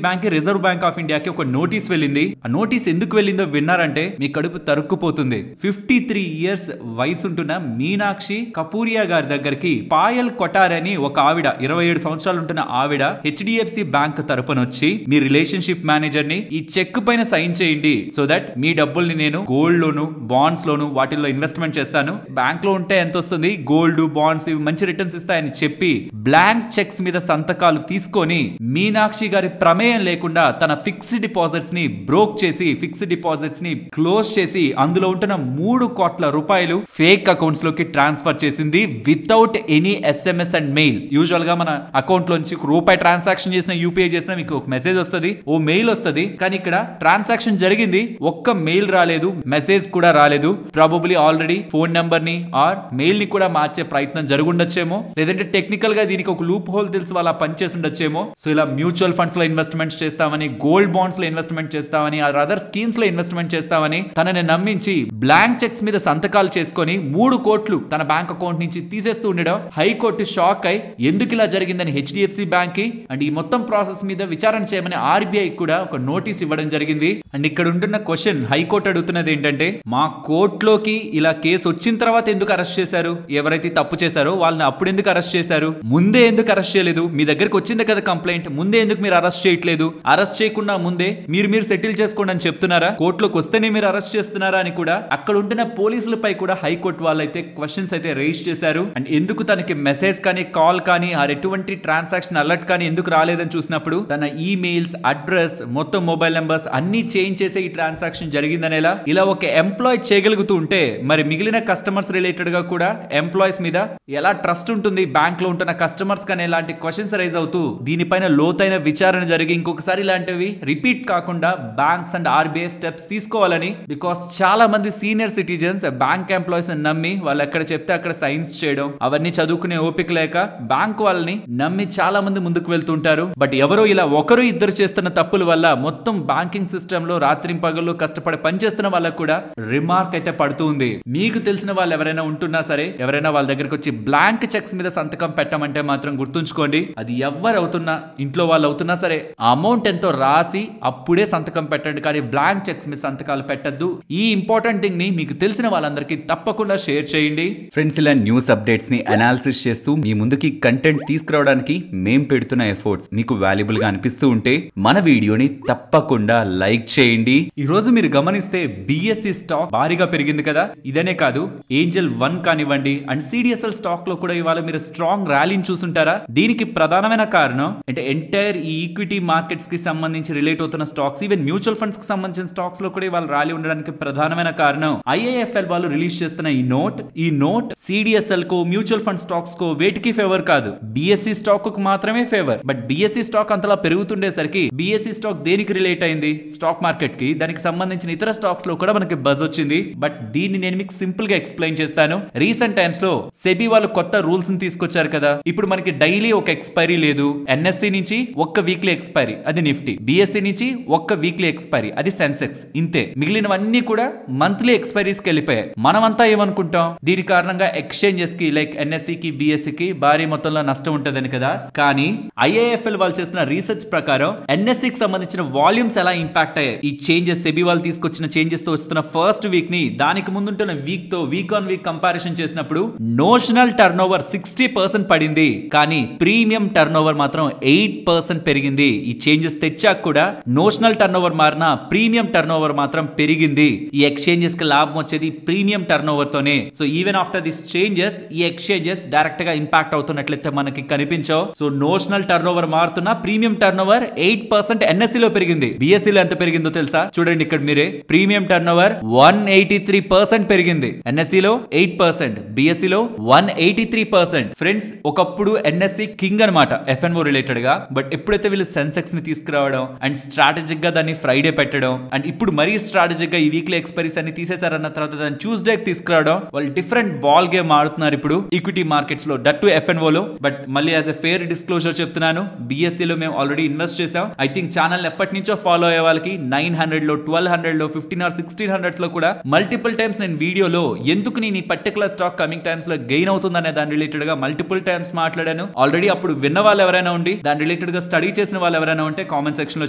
bank, reserve bank of ఇండియాకి ఒక నోటీస్ వెళ్ళింది. ఆ నోటీస్ ఎందుకు వెళ్ళిందో విన్నారంటే మీ కడుపు తరుక్కుపోతుంది. 53 years వయసు ఉంటున్న మీనాక్షి కపూరియా గారి దగ్గరికి పాయల్ కొటార్ అని ఒక ఆవిడ, 27 సంవత్సరాలు ఉంటున్న ఆవిడ హెచ్డిఎఫ్సి బ్యాంక్ తరపున వచ్చి మీ రిలేషన్షిప్ మేనేజర్ ని ఈ చెక్ పైన సైన్ చేయండి, సో దట్ మీ డబ్బుల్ని నేను గోల్డ్ లోను, బాండ్స్ లోను వాటిల్లో ఇన్వెస్ట్మెంట్ చేస్తాను. బ్యాంక్ లో ఉంటే ఎంత వస్తుంది, గోల్డ్, బాండ్స్ ఇవి మంచి రిటర్న్స్ ఇస్తాయని చెప్పి బ్లాంక్ చెక్స్ మీద సంతకాలు తీసుకొని మీనాక్షి గారి ప్రమేయం లేకుండా తన ఫిక్స్డ్ డిపాజిట్స్ ని బ్రోక్ చేసి, ఫిక్స్డ్ డిపాజిట్స్ ని క్లోజ్ చేసి అందులో ఉంటున్న 3 కోట్ల రూపాయలు ఫేక్ అకౌంట్స్ లోకి ట్రాన్స్ఫర్ చేసింది without any SMS and mail. Usual గా మన అకౌంట్ లోంచి రూపాయి ట్రాన్సాక్షన్ చేసిన, యూపీఐ చేసిన మీకు ఒక మెసేజ్ వస్తుంది, ఓ మెయిల్ వస్తుంది. కానీ ఇక్కడ ట్రాన్సాక్షన్ జరిగింది, ఒక్క మెయిల్ రాలేదు, మెసేజ్ కూడా రాలేదు. ప్రాబబ్లీ ఆల్రెడీ ఫోన్ నెంబర్ ని ఆర్ మెయిల్ ని కూడా మార్చే ప్రయత్నం జరుగుండొచ్చేమో, లేదంటే టెక్నికల్ గా దీనికి ఒక లూప్ హోల్ తెలిసి వాళ్ళ పని చేసి ఉండొచ్చేమో. సో ఇలా మ్యూచువల్ ఫండ్స్ లో ఇన్వెస్ట్మెంట్స్ చేస్తామని, గోల్డ్ బాండ్స్ లో ఇన్వెస్ట్మెంట్ చేస్తామని, అదర్ స్కీమ్స్ లో ఇన్వెస్ట్మెంట్ చేస్తామని తనని నమ్మించి బ్లాంక్ చెక్స్ మీద సంతకాలు చేసుకొని 3 కోట్లు తన బ్యాంక్ అకౌంట్ నుంచి తీసేస్తూ ఉండడం హైకోర్టు షాక్ అయి ఎందుకు ఇలా జరిగిందని హెచ్డిఎఫ్సి బ్యాంక్ కి అండ్ ఈ మొత్తం ప్రాసెస్ మీద విచారణ చేయమని ఆర్బీఐ కూడా ఒక నోటీస్ ఇవ్వడం జరిగింది. అండ్ ఇక్కడ ఉంటున్న క్వశ్చన్ హైకోర్టు అడుగుతున్నది ఏంటంటే, మా కోర్టులోకి ఇలా కేసు వచ్చిన తర్వాత ఎందుకు అరెస్ట్ చేశారు? ఎవరైతే తప్పు చేశారో వాళ్ళని అప్పుడు ఎందుకు అరెస్ట్ చేశారు? ముందే ఎందుకు అరెస్ట్ చేయలేదు? మీ దగ్గరకు వచ్చింది కదా కంప్లైంట్, ముందే ఎందుకు మీరు అరెస్ట్ చేయట్లేదు? అరెస్ట్ చేయకుండా ముందే మీరు సెటిల్ చేసుకోండి అని చెప్తున్నారా? కోర్టులోకి వస్తేనే మీరు అరెస్ట్ చేస్తున్నారా అని కూడా అక్కడ ఉంటున్న పోలీసులపై కూడా హైకోర్టు వాళ్ళైతే క్వశ్చన్స్ అయితే రైజ్ చేశారు. అండ్ ఎందుకు తనకి మెసేజ్ కానీ, కాల్ కానీ, ఆ ఎటువంటి ట్రాన్సాక్షన్ అలర్ట్ కానీ ఎందుకు రాలేదని చూసినప్పుడు తన ఈమెయిల్స్, అడ్రస్, మొత్తం మొబైల్ నెంబర్స్ అన్ని చేంజ్ చేసే ఈ ట్రాన్సాక్షన్ జరిగిందనేలా ఇలా ఒక ఎంప్లాయ్ చేయగలుగుతూ ఉంటే మరి మిగిలిన కస్టమర్స్ రిలేటెడ్ గా కూడా ఎంప్లాయీస్ మీద ఎలా ట్రస్ట్ ఉంటుంది బ్యాంక్ లో ఉంటున్న కస్టమర్స్ కానీ ఇలాంటి క్వశ్చన్స్ రైజ్ అవుతూ దీనిపైన లోతైన విచారణ జరిగి ఇంకొకసారి ఇలాంటివి రిపీట్ కాకుండా బ్యాంక్స్ అండ్ ఆర్బీఐ స్టెప్స్ తీసుకోవాలని. బికాస్ చాలా మంది సీనియర్ సిటిజన్స్ బ్యాంక్ ఎంప్లాయీస్ నమ్మి వాళ్ళు ఎక్కడ చెప్తే అక్కడ సైన్స్ చేయడం, అవన్నీ చదువుకునే ఓపిక లేక బ్యాంక్ వాళ్ళని నమ్మి చాలా మంది ముందుకు వెళ్తుంటారు. బట్ ఎవరో ఇలా ఒకరు ఇద్దరు చేస్తున్న తప్పుల వల్ల మొత్తం బ్యాంకింగ్ సిస్టమ్ లో రాత్రి పగలు కష్టపడి పనిచేస్తున్న వాళ్ళకు కూడా రిమార్క్ అయితే పడుతూ ఉంది. మీకు తెలిసిన వాళ్ళు ఎవరైనా ఉంటున్నా సరే, ఎవరైనా వాళ్ళ దగ్గరకు వచ్చి బ్లాంక్ చెక్స్ మీద సంతకం పెట్టమంటే మాత్రం గుర్తుంచుకోండి, అది ఎవరు అవుతున్నా, ఇంట్లో వాళ్ళు అవుతున్నా సరే ఆ అమౌంట్ ఎంతో రాసి అప్పుడే సంతకం పెట్టండి, కానీ బ్లాంక్ చెక్స్ మీద సంతకాలు పెట్టద్దు. ఈ ఇంపార్టెంట్ థింగ్ ని మీకు తెలిసిన వాళ్ళందరికీ తప్పకుండా షేర్ చేయండి. ఫ్రెండ్స్, ఇలా న్యూస్ అప్డేట్స్ ని అనాలిసిస్ చేస్తూ మీ ముందుకి కంటెంట్ తీసుకురావడానికి మేం పెడుతున్న ఎఫర్ట్స్ మీకు వాల్యుబుల్ గా అనిపిస్తూ ఉంటే మన వీడియోని తప్పకుండా లైక్ చేయండి. ఈ రోజు మీరు గమనిస్తే బిఎస్సి స్టాక్ భారీగా పెరిగింది కదా. ఇదనే కాదు, ఏంజల్ 1 కానివ్వండి అండ్ సిడిఎస్ఎల్ స్టాక్ లో కూడా ఇవాళ మీరు స్ట్రాంగ్ ర్యాలీని చూసుంటారా. దీనికి ప్రధానమైన కారణం అంటే ఎంటైర్ ఈ ఈక్విటీ మార్కెట్స్ కి సంబంధించి రిలేట్ అవుతున్న స్టాక్స్, ఈవెన్ మ్యూచువల్ ఫండ్స్ కి సంబంధించిన స్టాక్స్ లో కూడా ఇవాళ ర్యాలీ ఉండడానికి ప్రధానమైన కారణం ఐఐఎఫ్ఎల్ వాళ్ళు రిలీజ్ చేస్తున్న ఈ నోట్ సిడిఎస్ఎల్ కో, మ్యూచువల్ ఫండ్ స్టాక్స్ కో వేటికి ఫేవర్ కాదు, బిఎస్సి స్టాక్ కు మాత్రమే ఫేవర్. బట్ బిఎస్సి స్టాక్ అంతలా పెరుగుతుండేసరికి బిఎస్సి స్టాక్ దేనికి రిలేట్ అయింది? స్టాక్ మార్కెట్ కి. దానికి సంబంధించిన ఇతర స్టాక్స్ లో కూడా మనకి బజ్ వచ్చింది. బట్ దీన్ని నేను మీకు సింపుల్ గా ఎక్స్ప్లెయిన్ చేస్తాను. రీసెంట్ టైమ్స్ లో సెబీ వాళ్ళు కొత్త రూల్స్ ని తీసుకొచ్చారు కదా. ఇప్పుడు మనకి డైలీ ఒక ఎక్స్పైరీ లేదు. ఎన్ఎస్సి నుంచి ఒక్క వీక్లీ ఎక్స్పైరీ, అది నిఫ్టీ. బిఎస్సి నుంచి ఒక్క వీక్లీ ఎక్స్పైరీ, అది సెన్సెక్స్. ఇంతే. మిగిలినవన్నీ కూడా మంత్లీ ఎక్స్పైరీస్ కి వెళ్ళిపోయాయి. మనమంతా ఏమనుకుంటాం, దీని కారణంగా ఎక్స్చేంజెస్ కి లైక్ ఎన్ఎస్సి కి, బిఎస్సి కి భారీ మొత్తంలో నష్టం ఉంటుందని కదా. కానీ ఐఐఎఫ్ఎల్ వాళ్ళు చేస్తున్న రీసెర్చ్ ప్రకారం ఎన్ఎస్సి కి సంబంధించిన వాల్యూమ్స్ ఎలా ఇంపాక్ట్ అయ్యాయి, ఈ చేంజెస్ సెబీ వాళ్ళు తీసుకొచ్చిన చేంజెస్ తో వస్తున్న ఫస్ట్ వీక్ ని దానికి ముందుంటున్న వీక్ తో వీక్ ఆన్ వీక్ కంపారిజన్ చేసినప్పుడు నోషనల్ టర్న్ ఓవర్ 60% పడింది, కానీ ప్రీమియం టర్న్ ఓవర్ మాత్రం 8% పెరిగింది. ఈ చేంజెస్ తెచ్చాక కూడా నోషనల్ టర్న్ ఓవర్ మారిన ప్రీమియం టర్న్ ఓవర్ మాత్రం పెరిగింది. ఈ ఎక్స్చేంజెస్ కి లాభం వచ్చేది ప్రీమియం టర్న్ ఓవర్ తోనే. So even after this changes ఈ ఎక్స్చేంజెస్ డైరెక్ట్ గా ఇంపాక్ట్ అవుతున్నట్లయితే మనకి కనిపించవు. సో నోషనల్ టర్న్ ఓవర్ మారుతున్న ప్రీమియం టర్న్ ఓవర్ 8% ఎన్ఎస్సి లో పెరిగింది. బిఎస్సి లో ఎంత పెరిగిందో తెలుసా? చూడండి ఇక్కడ మీరే, ప్రీమియం టర్న్ ఓవర్ 183% పెరిగింది. ఎన్ఎస్సి లో 8%, బిఎస్సి లో 183%. ఫ్రెండ్స్, ఒకప్పుడు ఎన్ఎస్సి కింగ్ అనమాట ఎఫ్ఎన్ఓ రిలేటెడ్ గా. బట్ ఎప్పుడైతే వీళ్ళు సెన్సెక్స్ ని తీసుకురావడం అండ్ స్ట్రాటజిక్ గా దాన్ని ఫ్రైడే పెట్టడం అండ్ ఇప్పుడు మరీ స్ట్రాటజిక్ గా ఈ వీక్లీ ఎక్స్పైరీస్ అన్ని తీసేశారన్న తర్వాత దాన్ని ట్యూస్డే తీసుకురావడం, వాళ్ళు డిఫరెంట్ బాల్ గేమ్ ఆడుతున్నారు ఇప్పుడు ఈక్విటీ మార్కెట్స్ లో, దట్ టు ఎఫ్ఎన్ఓ లో. బట్ మళ్ళీ యాజ్ ఎ ఫేర్ డిస్క్లోజర్ చెప్తున్నాను, బిఎస్సి లో మేము ఆల్రెడీ ఇన్వెస్ట్ చేసాం. ఐ థింక్ ఛానల్ ఎప్పటి నుంచో ఫాలో అయ్యే వాళ్ళకి 900 లో 1200 లో 15 or 1600 లో కూడా మల్టిపుల్ టైమ్స్ నేను వీడియోలో ఎందుకు నేను ఈ పర్టికులర్ స్టాక్ కమింగ్ టైమ్స్ లో గెయిన్ అవుతుంది అనే దాని రిలేటెడ్ గా మల్టిపుల్ టైమ్స్ మాట్లాడాను. ఆల్రెడీ అప్పుడు విన్న వాళ్ళు ఎవరైనా ఉండి దాని రిలేటెడ్ గా స్టడీ చేసిన వాళ్ళు ఎవరైనా ఉంటే కామెంట్ సెక్షన్ లో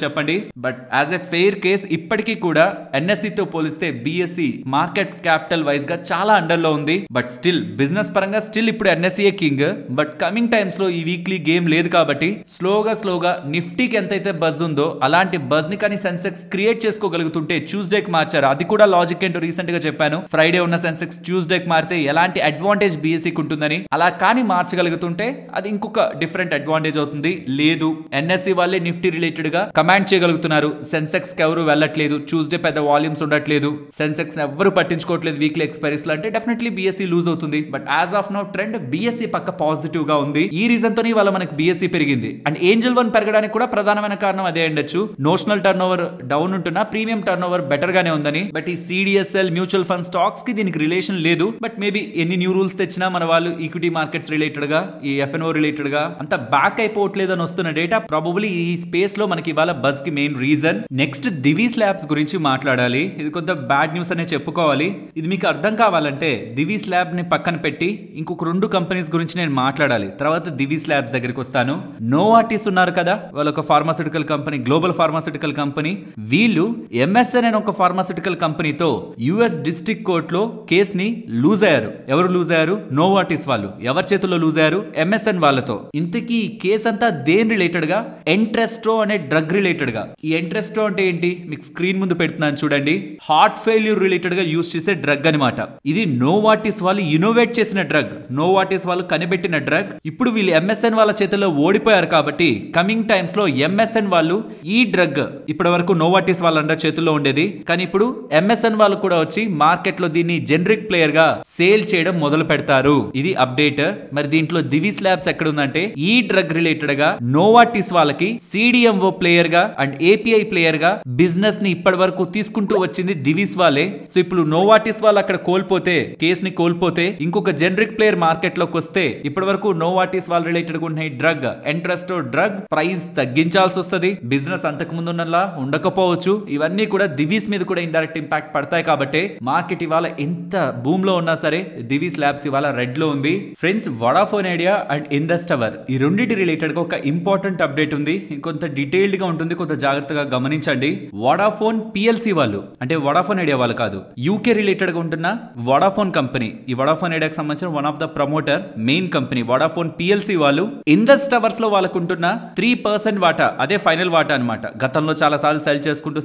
చెప్పండి. But as a fair case ఇప్పటికీ కూడా ఎన్ఎస్సి తో పోలిస్తే బిఎస్సి మార్కెట్ క్యాపిటల్ వైజ్ గా చాలా అండర్ లో ఉంది. బట్ స్టిల్ బిజినెస్ పరంగా స్టిల్ ఇప్పుడు NSC king. But coming times లో ఈ వీక్లీ గేమ్ లేదు కాబట్టి స్లోగా నిఫ్టీకి ఎంతైతే బజ్ ఉందో అలాంటి బజ్ ని కానీ సెన్సెక్స్ క్రియేట్ చేసుకోగలుగుతుంటే ట్యూస్డేకి మార్చారు. అది కూడా లాజిక్ ఏంటో రీసెంట్ గా చెప్పాను. ఫ్రైడే ఉన్న సెన్సెక్స్ ట్యూస్డేకి మారితే ఎలాంటి అడ్వాంటేజ్ బిఎస్సికి ఉంటుందని. అలా కానీ మార్చగలుగుతుంటే అది ఇంకొక డిఫరెంట్ అడ్వాంటేజ్ అవుతుంది. లేదు, ఎన్ఎస్సి వాళ్ళే నిఫ్టీ రిలేటెడ్ గా కమాండ్ చేయగలుగుతున్నారు. సెన్సెక్స్ కి ఎవరు వెళ్ళట్లేదు, ట్యూస్డే పెద్ద వాల్యూమ్స్ ఉండట్లేదు, సెన్సెక్స్ ఎవరు పట్టించుకోవట్లేదు వీక్లీ ఎక్స్పైరీస్ లో అంటే డెఫినెట్లీ బిఎస్సి లూజ్ అవుతుంది. But as of now trend BSc పక్క పాజిటివ్ గా ఉంది. ఈ రీజన్ తోనే వాళ్ళ మనకి బిఎస్సి పెరిగింది. అండ్ ఏంజల్ వన్ పెరగడానికి కూడా ప్రధానమైన కారణం అదే ఉండొచ్చు. నోషనల్ టర్న్ ఓవర్ డౌన్ ఉంటున్నా ప్రీమియం టర్న్ ఓవర్ బెటర్ గానే ఉందని. బట్ ఈ సిడిఎస్ఎల్ మ్యూచువల్ ఫండ్ స్టాక్స్ కి దీనికి రిలేషన్ లేదు. బట్ మేబీ ఎన్ని న్యూ రూల్స్ తెచ్చినా మన వాళ్ళు ఈక్విటీ మార్కెట్స్ రిలేటెడ్ గా ఈ ఎఫ్ఎన్ఓ రిలేటెడ్ గా అంత బ్యాక్ అయిపోవట్లేదు అని వస్తున్న డేటా ప్రాబబ్లీ ఈ స్పేస్ లో మనకి ఇవాళ బజ్ కి main reason. Next Divi's labs గురించి మాట్లాడాలి. ఇది కొంత బ్యాడ్ న్యూస్ అనే చెప్పుకోవాలి. ఇది మీకు అర్థం కావాలంటే దివీస్ ల్యాబ్ ని పక్కన పెట్టి ఇంకొక 2 కంపెనీస్ గురించి నేను మాట్లాడాలి. తర్వాత దివీస్ ల్యాబ్స్ దగ్గరికి వస్తాను. నోవార్టిస్ ఉన్నారు కదా, వాళ్ళ ఒక pharmaceutical company, global pharmaceutical company. వీళ్ళు ఎంఎస్ఎన్ అనే ఒక ఫార్మాస్యూటికల్ కంపెనీతో యుఎస్ డిస్ట్రిక్ట్ కోర్ట్ లో కేస్ ని లూజ్ అయ్యారు. ఎవరు లూజ్ అయ్యారు? నోవార్టిస్ వాళ్ళు. ఎవరి చేతుల్లో లూజ్ అయ్యారు? ఎంఎస్ఎన్ వాళ్ళతో. ఇంతకీ ఈ కేసు అంతా దేని రిలేటెడ్ గా? ఎంట్రెస్ట్రో అనే డ్రగ్ రిలేటెడ్ గా. ఈ ఎంట్రెస్ట్రో అంటే ఏంటి మీకు స్క్రీన్ ముందు పెడుతున్నాను చూడండి. హార్ట్ ఫెయిల్యూర్ రిలేటెడ్ గా యూజ్ చేసే డ్రగ్ అనమాట. ఇది నోవార్టిస్ వాళ్ళు ఇన్నోవేట్ చేసిన డ్రగ్, నోవార్టిస్ వాళ్ళు కనిపెట్టిన డ్రగ్. ఇప్పుడు వీళ్ళు ఎంఎస్ఎన్ వాళ్ళ చేతుల్లో ఓడిపోయారు కాబట్టి కమింగ్ టైమ్స్ లో ఎంఎస్ఎన్ వాళ్ళు ఈ డ్రగ్ ఇప్పటి వరకు నోవార్టిస్ వాళ్ళ అండర్ చేతుల్లో ఉండేది, కానీ ఇప్పుడు ఎంఎస్ఎన్ వాళ్ళు కూడా వచ్చి మార్కెట్ లో దీన్ని జనరిక్ ప్లేయర్ గా సేల్ చేయడం మొదలు పెడతారు. ఇది అప్డేట్. మరి దీంట్లో దివీస్ ల్యాబ్స్ ఎక్కడ ఉందంటే ఈ డ్రగ్ రిలేటెడ్ గా నోవార్టిస్ వాళ్ళకి సిడిఎంఓ ప్లేయర్ గా అండ్ ఏపీఐ ప్లేయర్ గా బిజినెస్ ని ఇప్పటి వరకు తీసుకుంటూ వచ్చింది దివీస్ వాళ్ళే. సో ఇప్పుడు నోవార్టిస్ వాళ్ళు అక్కడ కోల్పోతే, కేస్ ని కోల్పోతే ఇంకొక జనరిక్ ప్లేయర్ మార్కెట్ లోకి వస్తే ఇప్పటి వరకు నోవార్టిస్ వాళ్ళ రిలేటెడ్ ఉన్న ఈ డ్రగ్ ఎంట్రెస్టో డ్రగ్ ప్రైస్ తగ్గించాల్సి వస్తుంది. బిజినెస్ అంతకు ముందు ఉన్నలా ఉండకపోవచ్చు. ఇవన్నీ కూడా దివీస్ మీద కూడా ఇండైరెక్ట్ ఇంపాక్ట్ పడతాయి కాబట్టి మార్కెట్ ఇవాళ ఎంత భూమ్ లో ఉన్నా సరే దివీస్ ల్యాబ్స్ ఇవాళ రెడ్ లో ఉంది. Friends, Vodafone idea and Indus tower ఈ రెండింటి రిలేటెడ్ గా ఒక ఇంపార్టెంట్ అప్డేట్ ఉంది. ఇంకొంత డీటెయిల్డ్ గా ఉంటుంది, కొంత జాగ్రత్తగా గమనించండి. వడాఫోన్ పిఎల్సి వాళ్ళు అంటే వడాఫోన్ ఐడియా వాళ్ళు కాదు, యూకే రిలేటెడ్ గా ఉంటున్న వడాఫోన్ కంపెనీ, ఈ వడాఫోన్ ఐడియాకి సంబంధించిన one of the promoter main company Vodafone PLC వాళ్ళు ఇండస్ టవర్స్ లో వాళ్ళకు ఉంటున్న 3% వాటా, అదే ఫైనల్ వాటా అనమాట. గతంలో చాలా సార్లు సెల్ చేసుకుంటూ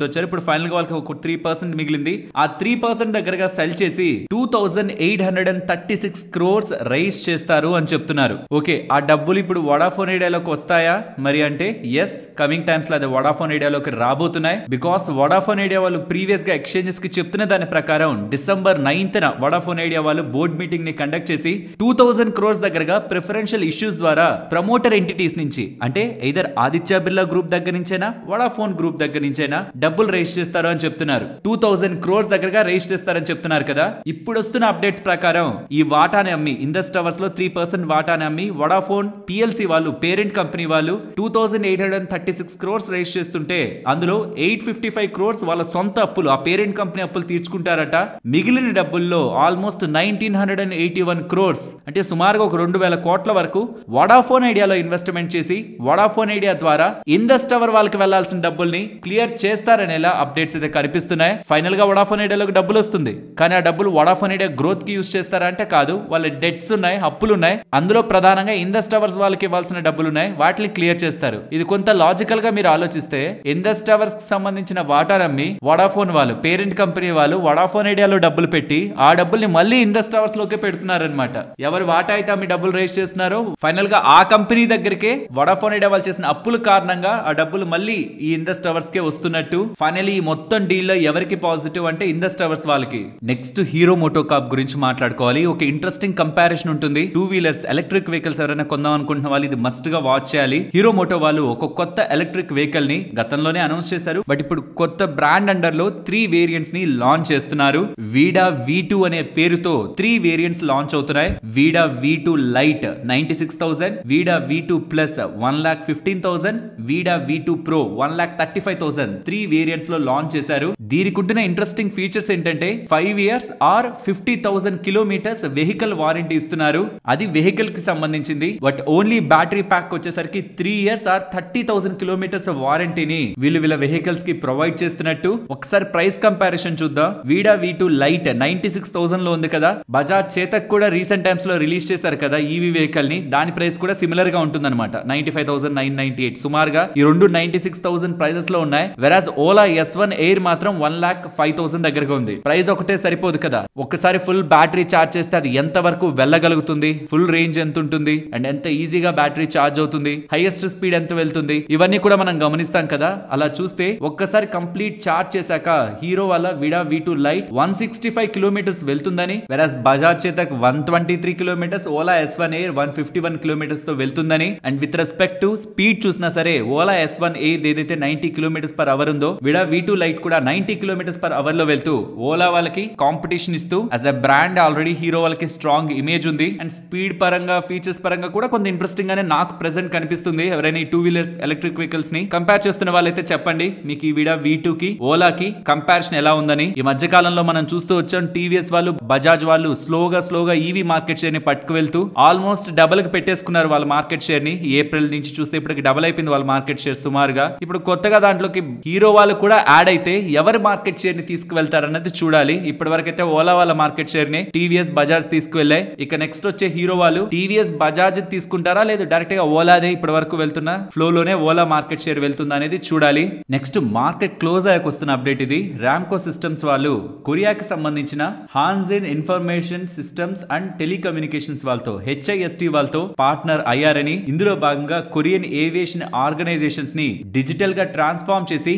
వచ్చారు. ఇప్పుడు ఫైనల్ గా వాళ్ళకి ఒక 3% మిగిలింది. ఆ 3% దగ్గరగా సెల్ చేసి 2836 crores రైజ్ చేస్తారు అని చెప్తున్నారు. ఓకే, ఆ డబ్బులు ఇప్పుడు వడాఫోన్ ఐడియాలోకి వస్తాయా మరి అంటే ఎస్, కమింగ్ టైమ్స్ లో అదే వడాఫోన్ ఐడియాలోకి రాబోతున్నాయి. బికాస్ వడాఫోన్ ఐడియా వాళ్ళు ప్రీవియస్ గా ఎక్స్చేంజెస్ కి చెప్తున్న దాని ప్రకారం December 9th వడాఫోన్ ఐడియా వాళ్ళు బోర్డ్ మీటింగ్ ని కండక్ట్ చేసి 2000 crores దగ్గరగా ప్రిఫరెన్షియల్ ఇష్యూస్ ద్వారా ప్రమోటర్ ఎంటిటీస్ నుంచి అంటే ఎయిదర్ ఆదిత్య బిర్లా గ్రూప్ దగ్గర నుంచైనా వడాఫోన్ గ్రూప్ దగ్గర నుంచైనా డబ్బులు రేస్ చేస్తారు అని చెప్తున్నారు. 2000 crores దగ్గరగా రేస్ చేస్తారని చెప్తున్నారు కదా. ఇప్పుడు వస్తున్న అప్డేట్స్ ప్రకారం ఈ వాటాని అమ్మి ఇండస్ టవర్స్ లో 3% వాటాని అమ్మి వడాఫోన్ పిఎల్సి వాళ్ళు పేరెంట్ కంపెనీ వాళ్ళు 2836 crores రేస్ చేస్తుంటే అందులో 855 crores వాళ్ళ సొంత అప్పులు, ఆ పేరెంట్ కంపెనీ అప్పులు తీర్చుకుంటారట. మిగిలిన డబ్బుల్లో ఆల్మోస్ట్ 1981 crores అంటే సుమారుగా ఒక 2000 కోట్ల వరకు వడాఫోన్ ఐడియాలో ఇన్వెస్ట్మెంట్ చేసి వడాఫోన్ ఐడియా ద్వారా ఇండస్ టవర్ వాళ్ళకి వెళ్లాల్సిన డబ్బుల్ని క్లియర్ చేస్తారనేలా అప్డేట్స్ అయితే కనిపిస్తున్నాయి. ఫైనల్ గా వొడాఫోన్ ఐడియాలోకి డబ్బులు వస్తుంది, కానీ ఆ డబ్బులు వొడాఫోన్ ఐడియా గ్రోత్ కి యూస్ చేస్తారా అంటే కాదు. వాళ్ళ డెట్స్ ఉన్నాయి, అప్పులు ఉన్నాయి, అందులో ప్రధానంగా ఇండస్ టవర్స్ వాళ్ళకి ఇవ్వాల్సిన డబ్బులు ఉన్నాయి, వాటిని క్లియర్ చేస్తారు. ఇది కొంత లాజికల్ గా మీరు ఆలోచిస్తే ఇండస్ టవర్స్ కి సంబంధించిన వాటా నమ్మి వొడాఫోన్ వాళ్ళు, పేరెంట్ కంపెనీ వాళ్ళు వొడాఫోన్ ఐడియాలో డబ్బులు పెట్టి ఆ డబ్బుల్ని మళ్ళీ ఇండస్ టవర్స్ లోకే పెడుతున్నారనమాట. ఎవరు వాటా అయితే మీ డబ్బులు రేస్ చేస్తున్నారో ఫైనల్ గా ఆ కంపెనీ దగ్గరికే వొడాఫోన్ ఐడియా వాళ్ళు చేసిన అప్పుల కారణంగా ఆ డబ్బులు మళ్ళీ ఈ ఇండస్ టవర్స్ కే వస్తున్నట్టు. ఫైనల్లీ ఈ మొత్తం డీల్ లో ఎవరికి పాజిటివ్ అంటే ఇండస్ టవర్స్ వాళ్ళకి. నెక్స్ట్ హీరో మోటోకార్ప్ గురించి మాట్లాడుకోవాలి. ఒక ఇంట్రెస్టింగ్ కంపారిజన్ ఉంటుంది. 2 వీలర్స్ ఎలక్ట్రిక్ వెహికల్స్ ఎవరైనా కొందాం అనుకుంటున్న వాళ్ళు ఇది మస్ట్ గా వాచ్ చేయాలి. హీరో మోటో వాళ్ళు ఒక కొత్త ఎలక్ట్రిక్ వెహికల్ ని గతంలోనే అనౌన్స్ చేశారు, బట్ ఇప్పుడు కొత్త బ్రాండ్ అండర్ లో 3 వేరియంట్స్ ని లాంచ్ చేస్తున్నారు. వీడా V2 అనే పేరుతో 3 వేరియంట్స్ లాంచ్ అవుతున్నాయి. వీడా V2 లైట్ 96,000, వీడా V2 ప్లస్ 1,15,000, వీడా V2 ప్రో 1,35,000 3 వేరియంట్స్ లో లాంచ్ చేశారు. దీనికి ఉంటున్న ఇంట్రెస్టింగ్ ఫీచర్స్ ఏంటంటే 5 years or 50,000 kilometres vehicle warranty ఇస్తున్నారు. అది వెహికల్ కి సంబంధించింది. బట్ ఓన్లీ బ్యాటరీ ప్యాక్ వచ్చేసరికి 3 years ఆర్ 30,000 కిలోమీటర్స్ వారంటీని వీళ్ళ వెహికల్స్ కి ప్రొవైడ్ చేస్తున్నట్టు. ఒకసారి ప్రైస్ కంపారిజన్ చూద్దాం. వీడా V2 లైట్ 96,000 లో ఉంది కదా. బజాజ్ చేతక్ కూడా రీసెంట్ టైమ్స్ లో రిలీజ్ చేశారు కదా ఈవీ వెహికల్ ని, దాని ప్రైస్ కూడా సిమిలర్ గా ఉంటుందన్నమాట. 95,998 సుమారుగా ఈ రెండు 96,000 ప్రైజెస్ లో ఉన్నాయి. వెరాజ్ ఓలా S1 ఎయిర్ మాత్రం 1,05,000 దగ్గరగా ఉంది. ప్రైస్ ఒకటే సరిపోదు కదా. ఒక్కసారి ఫుల్ బ్యాటరీ ఛార్జ్ చేస్తే అది ఎంత వరకు వెళ్ళగలుగుతుంది, ఫుల్ రేంజ్ ఎంత ఉంటుంది, అండ్ ఎంత ఈజీగా బ్యాటరీ ఛార్జ్ అవుతుంది, హైయెస్ట్ స్పీడ్ ఎంత వెళ్తుంది, ఇవన్నీ కూడా మనం గమనిస్తాం కదా. అలా చూస్తే ఒక్కసారి కంప్లీట్ ఛార్జ్ చేశాక హీరో వాళ్ళ విడా V2 లైట్ 165 కిలోమీటర్స్ వెళ్తుందని, వెరాజ్ Bajaj Chetak 123 kilometres, Ola S1 air 151 kilometres తో వెళ్తుందని. And with respect to speed చూసినా సరే ఓలా S1 ఎయిర్ ఏదైతే 90 కిలోమీటర్స్ పర్ అవర్ ఉందో, విడా V2 లైట్ కూడా 90 కిలోమీటర్స్ పర్ అవర్ లో వెళ్తూ ఓలా వాళ్ళకి కాంపిటీషన్ ఇస్తూ, as a brand already hero వాళ్ళకి స్ట్రాంగ్ ఇమేజ్ ఉంది. అండ్ స్పీడ్ పరంగా, ఫీచర్స్ పరంగా కూడా కొంత ఇంట్రెస్టింగ్ గానే నాకు ప్రెసెంట్ కనిపిస్తుంది. ఎవరైనా ఈ 2 వీలర్స్ ఎలక్ట్రిక్ వెహికల్స్ ని కంపేర్ చేస్తున్న వాళ్ళైతే చెప్పండి, మీకు ఈ విడా V2 కి ఓలాకి కంపారిజన్ ఎలా ఉందని. ఈ మధ్య కాలంలో మనం చూస్తూ వచ్చాం టీవీఎస్ వాళ్ళు, బజాజ్ వాళ్ళు స్లోగా ఈవీ మార్కెట్ షేర్ ని పట్టుకు వెళ్తూ ఆల్మోస్ట్ డబుల్ కి పెట్టేసుకున్నారు వాళ్ళ మార్కెట్ షేర్ ని. ఏప్రిల్ నుంచి చూస్తే ఇప్పటికి డబుల్ అయిపోయింది వాళ్ళ మార్కెట్ షేర్ సుమారుగా. ఇప్పుడు కొత్తగా దాంట్లోకి హీరో వాళ్ళు కూడా యాడ్ అయితే ఎవరి మార్కెట్ షేర్ ని తీసుకువెళ్తారన్నది చూడాలి. ఇప్పటి వరకు అయితే ఓలా వాళ్ళ మార్కెట్ షేర్ ని టీవీఎస్ బజాజ్ తీసుకువెళ్ళాయి. ఇక నెక్స్ట్ వచ్చే హీరో వాళ్ళు టీవీఎస్ బజాజ్ తీసుకుంటారా లేదు డైరెక్ట్ గా ఓలాదే ఇప్పటి వరకు వెళ్తున్న ఫ్లో లోనే ఓలా మార్కెట్ షేర్ వెళ్తుందా అనేది చూడాలి. నెక్స్ట్ మార్కెట్ క్లోజ్ అయ్యాక వస్తున్న అప్డేట్ ఇది. రామ్కో సిస్టమ్స్ వాళ్ళు కొరియాకి సంబంధించిన హాన్జెన్ ఇన్ఫర్మేషన్ సిస్టమ్స్ అండ్ టెలికమ్యూనికేషన్స్ వాళ్ళతో HIST వాళ్ళతో పార్ట్నర్ అయ్యారని. ఇందులో భాగంగా కొరియన్ ఏవియేషన్ ఆర్గనైజేషన్స్ ని డిజిటల్ గా ట్రాన్స్ఫార్మ్ చేసి